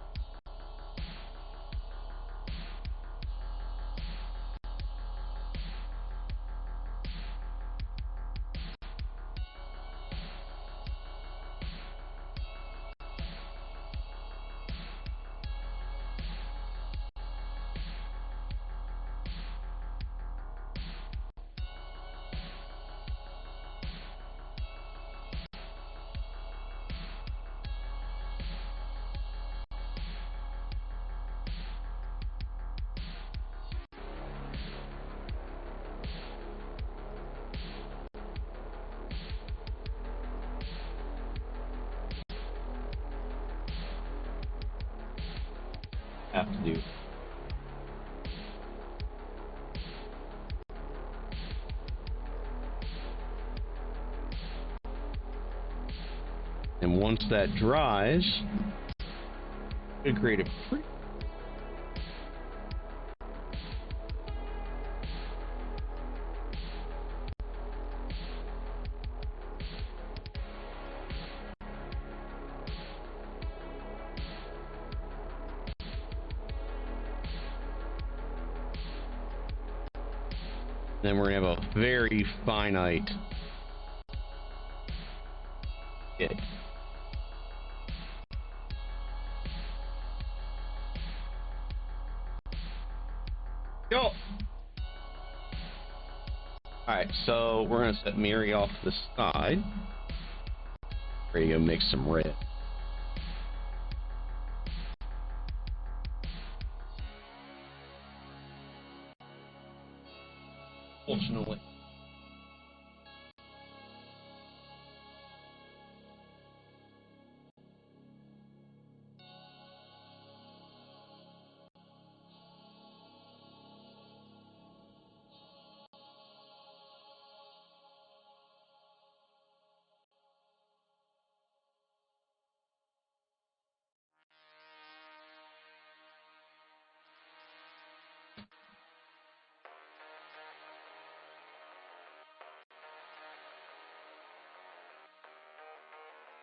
Have to do. And once that dries, you create a pretty then we're going to have a very finite hit. Go! Alright, so we're going to set Miri off to the side. Ready to go mix some red. Fortunately.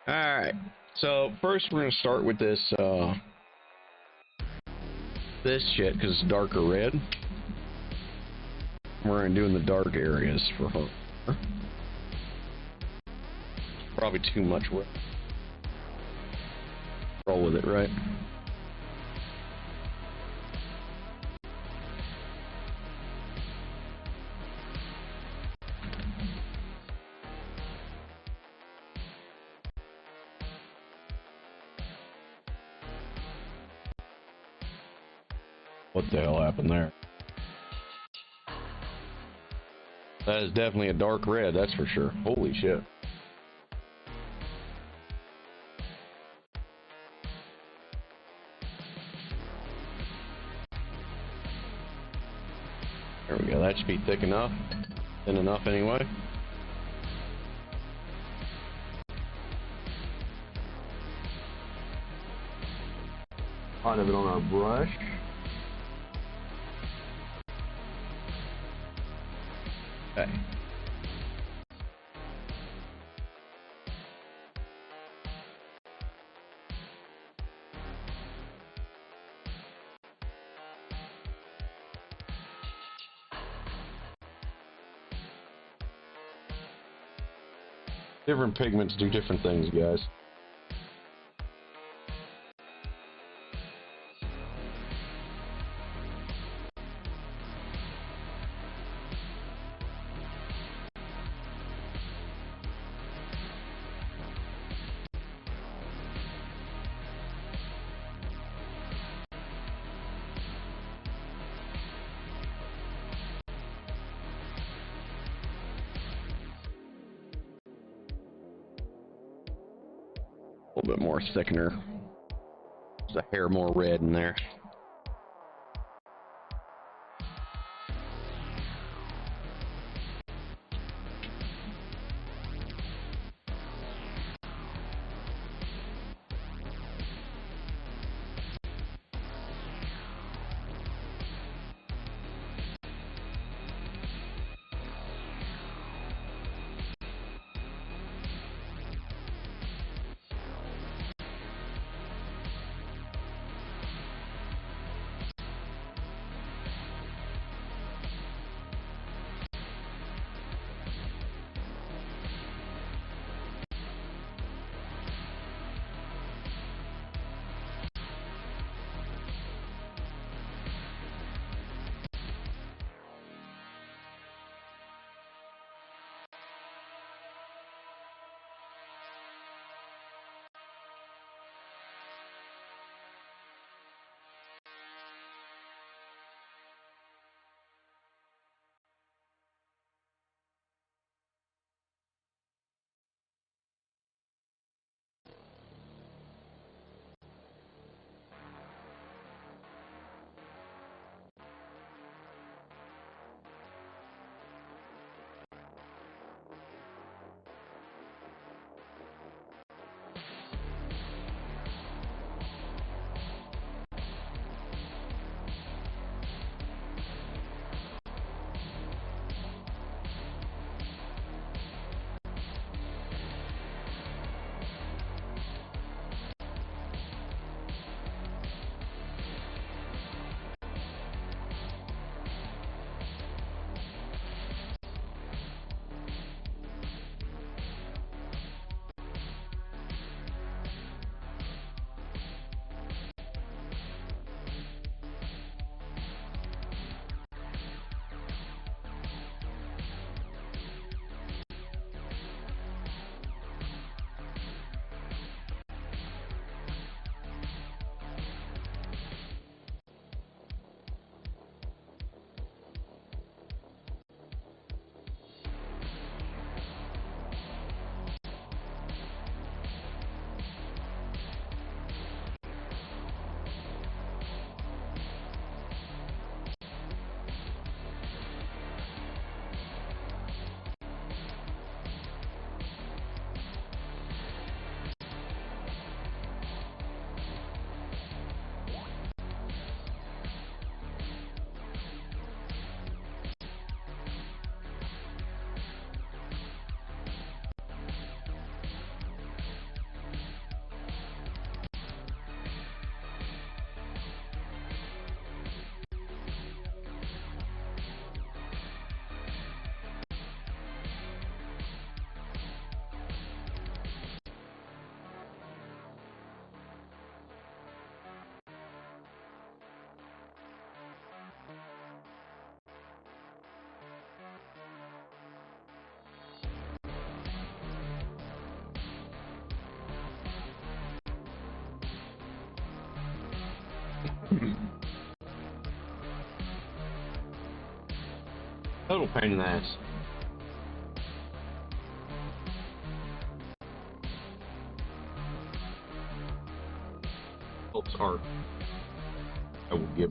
Alright, so first we're going to start with this, this shit, because it's darker red. We're going to do in the dark areas for her. Probably too much red. Roll with it, right? What the hell happened there? That is definitely a dark red, that's for sure. Holy shit. There we go, that should be thick enough. Thin enough anyway. Part of it on our brush. Okay. Different pigments do different things, guys. A little bit more thickener. There's a hair more red in there. Total pain in the ass. Helps art. I will give.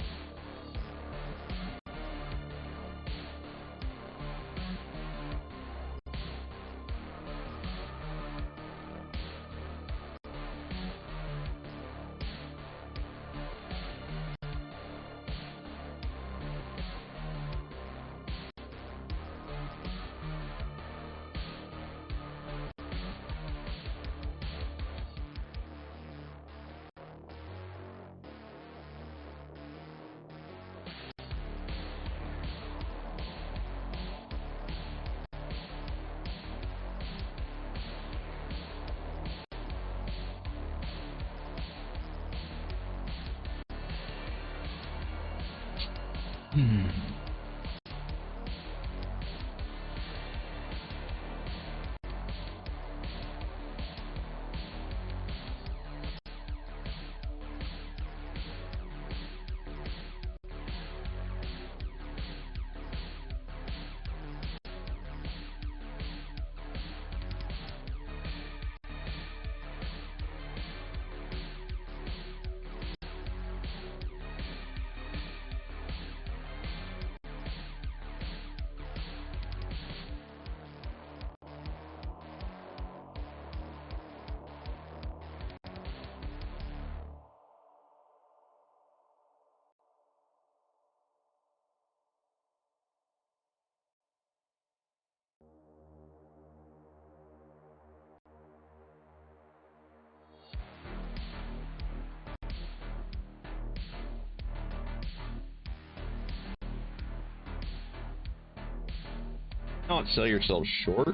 Not sell yourself short.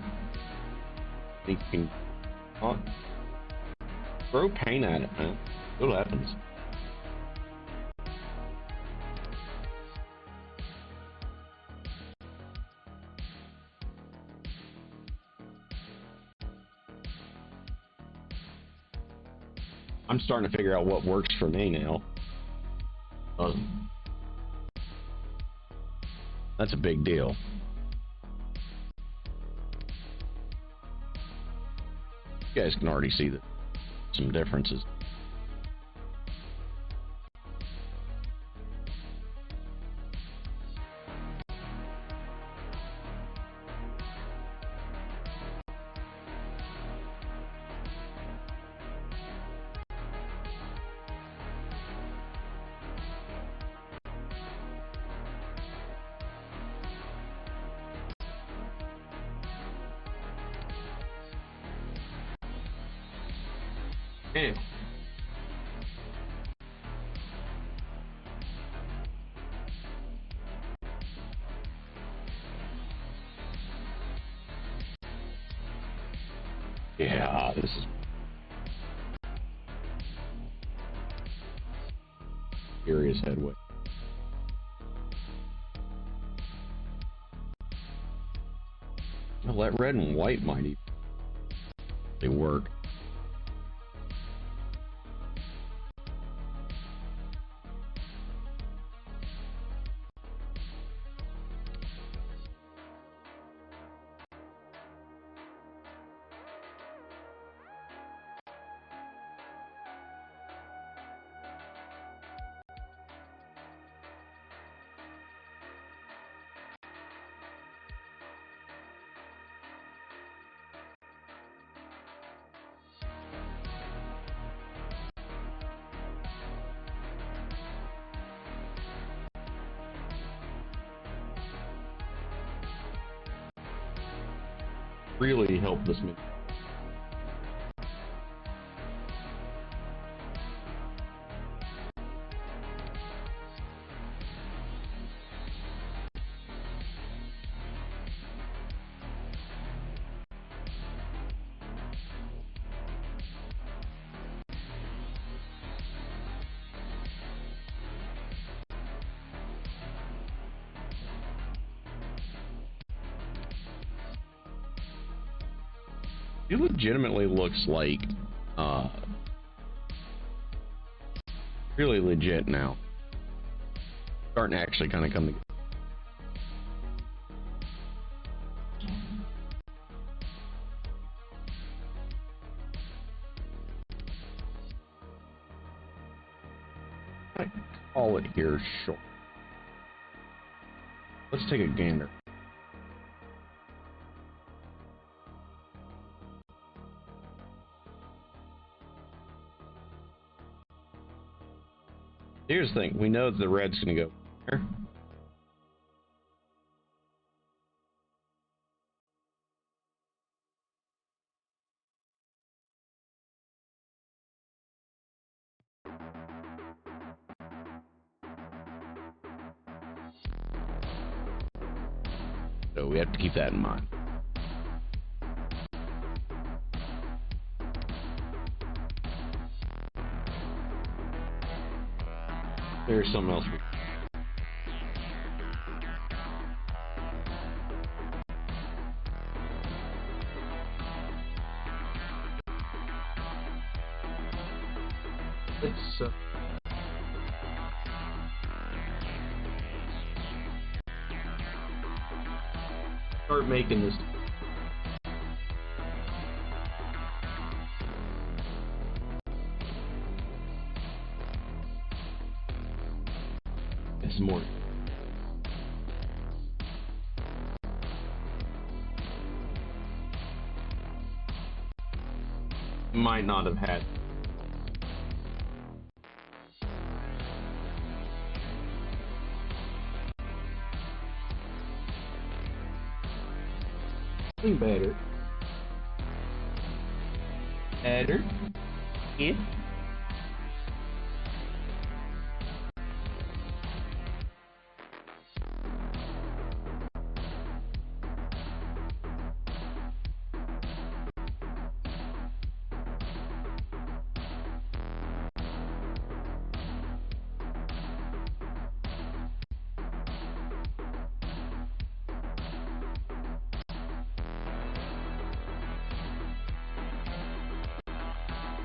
You can throw paint at it, man. See what happens. I'm starting to figure out what works for me now. That's a big deal. You guys can already see that some differences. Yeah. Yeah, this is serious headway. Well, that red and white might even work. Really help this mix. It legitimately looks like really legit now. starting to actually kind of come together. I call it here short. Let's take a gander. Here's the thing, we know that the red's going to go here. So we have to keep that in mind. There's something else. Let's start making this. It's more. Might not have had. Better. Better. Yeah.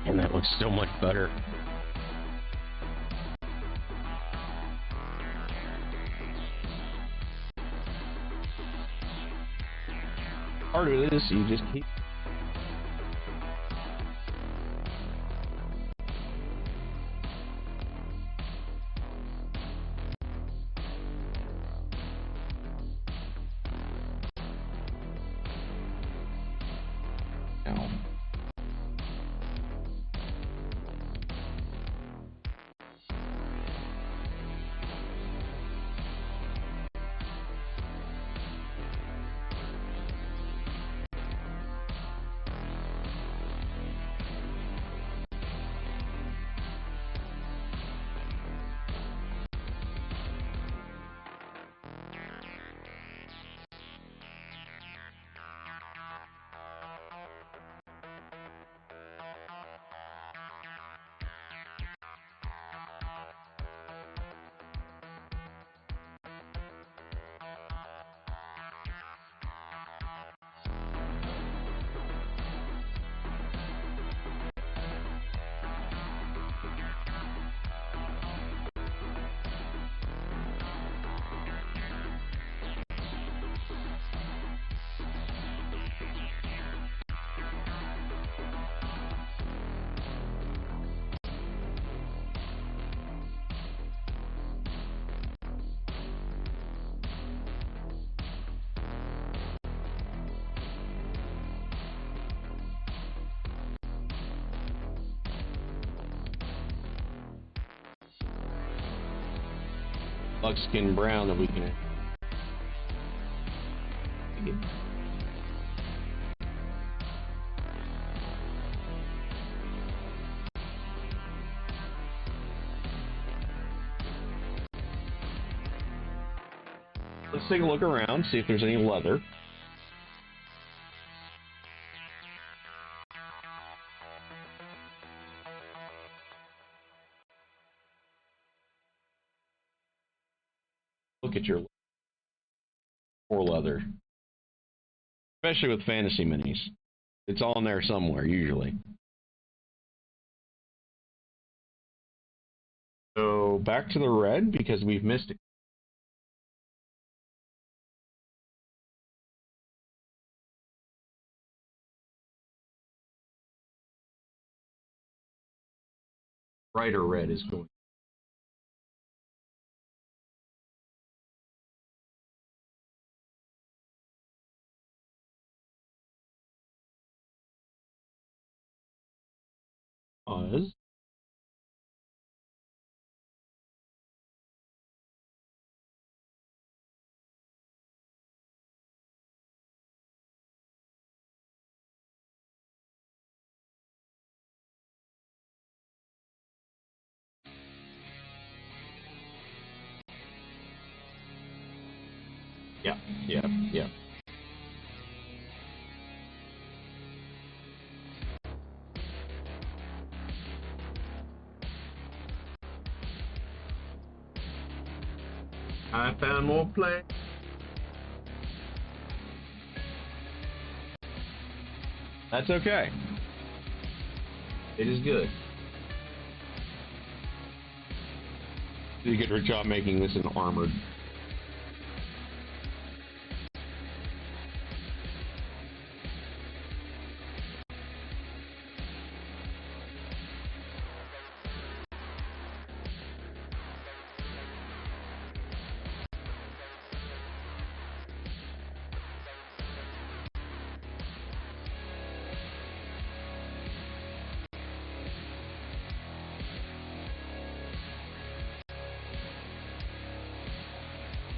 And that looks so much better. Part of this, you just keep. Now. Buckskin brown that we can. Let's take a look around, see if there's any leather. Look at your poor leather. Especially with fantasy minis. It's all in there somewhere, usually. So back to the red because we've missed it. brighter red is going. Pause. Yeah. I found more play. That's okay. It is good. You did a good job making this an armored.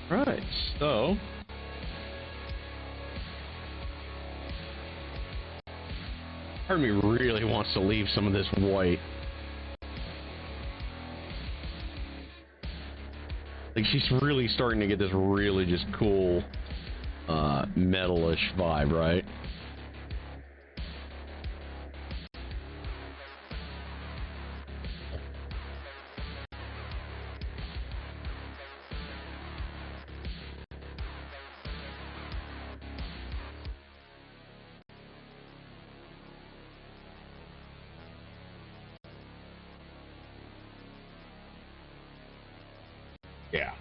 Right, so part of me really wants to leave some of this white. Like, she's really starting to get this really just cool metalish vibe, right? Yeah.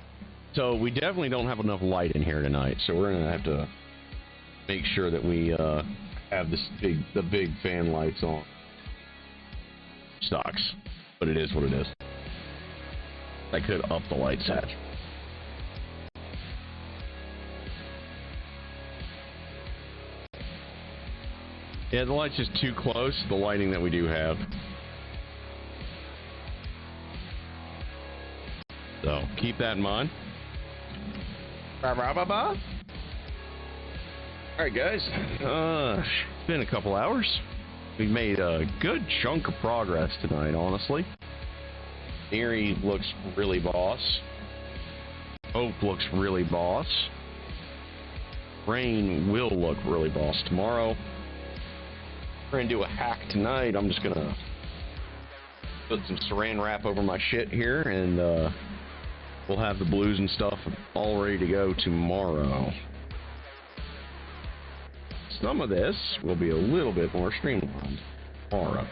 So we definitely don't have enough light in here tonight, so we're gonna have to make sure that we have the big fan lights on. Sucks, but it is what it is. I could up the light saturation. Yeah, the light's just too close to the lighting that we do have. So keep that in mind. Alright guys, it's been a couple hours. We've made a good chunk of progress tonight, honestly. Erie looks really boss. Hope looks really boss. Rain will look really boss tomorrow. We're gonna do a hack tonight. I'm just gonna put some saran wrap over my shit here, and we'll have the blues and stuff all ready to go tomorrow. Some of this will be a little bit more streamlined tomorrow.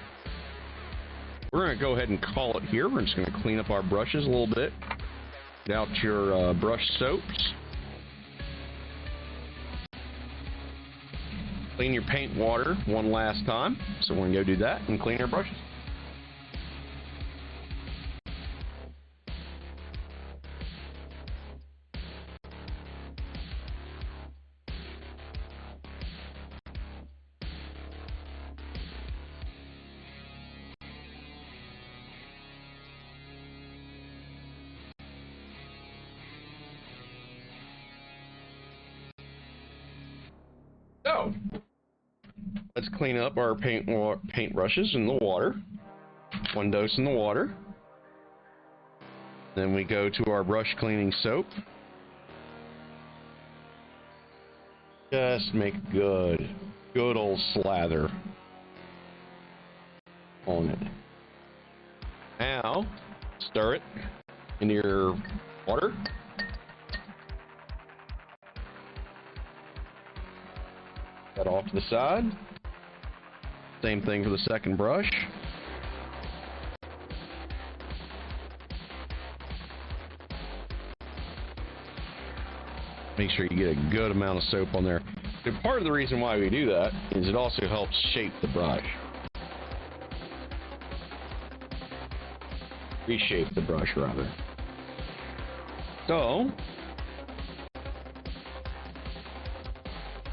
We're going to go ahead and call it here. We're just going to clean up our brushes a little bit. Get out your brush soaps. Clean your paint water one last time. So we're going to go do that and clean our brushes. So, let's clean up our paint brushes in the water. One dose in the water. Then we go to our brush cleaning soap. Just make good old slather on it. Now, stir it into your water. That off to the side. Same thing for the second brush. Make sure you get a good amount of soap on there. And part of the reason why we do that is it also helps shape the brush. Reshape the brush, rather. So,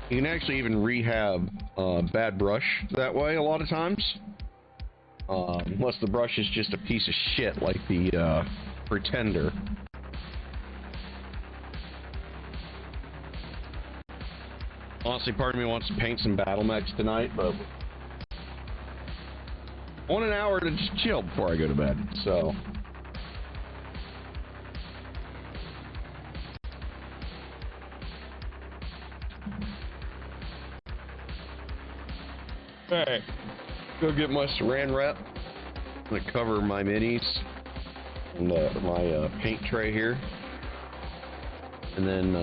you can actually even rehab bad brush that way a lot of times. Unless the brush is just a piece of shit like the Pretender. Honestly, part of me wants to paint some battle mechs tonight, but I want an hour to just chill before I go to bed, so. Alright, go get my saran wrap. I'm gonna cover my minis and my paint tray here. And then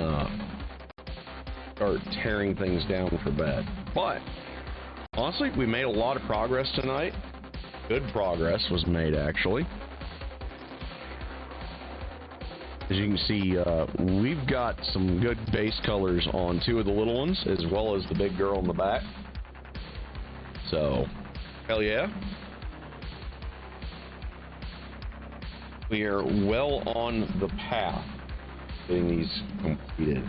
start tearing things down for bed. But honestly, we made a lot of progress tonight. Good progress was made, actually. As you can see, we've got some good base colors on two of the little ones, as well as the big girl in the back. So, hell yeah. We are well on the path getting these completed.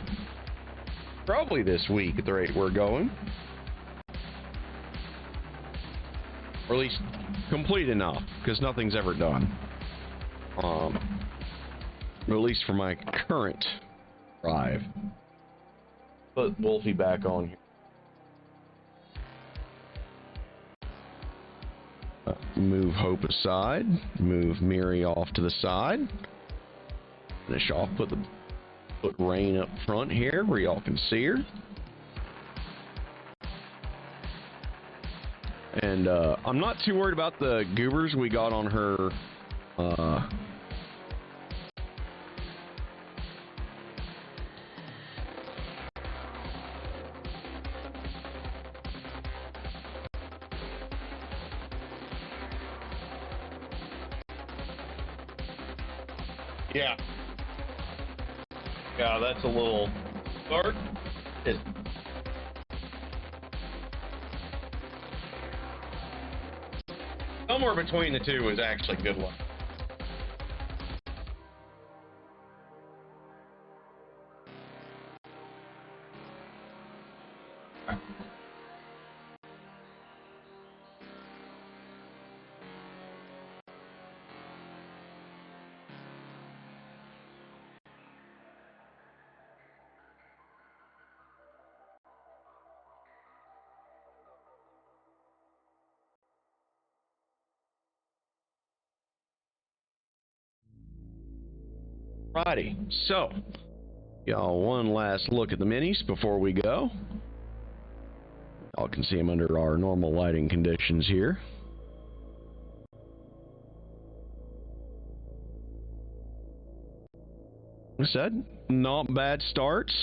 Probably this week at the rate we're going. Or at least complete enough, because nothing's ever done. Or at least for my current drive. Put Wolfie back on here. Move Hope aside. Move Miri off to the side. Finish off, put Rain up front here where y'all can see her. And I'm not too worried about the goobers we got on her. Yeah. Yeah, that's a little dark. Somewhere between the two is actually a good one. Righty, so y'all one last look at the minis before we go. Y'all can see them under our normal lighting conditions here. Like I said, not bad starts.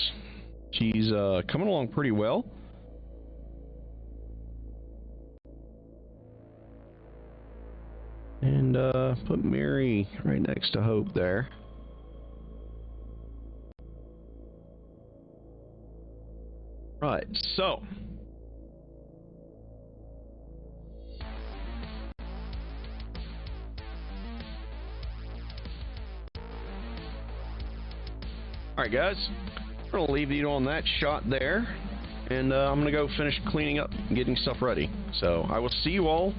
She's coming along pretty well. And put Mary right next to Hope there. Right, so alright guys, I'm gonna leave you on that shot there, and I'm gonna go finish cleaning up and getting stuff ready. So I will see you all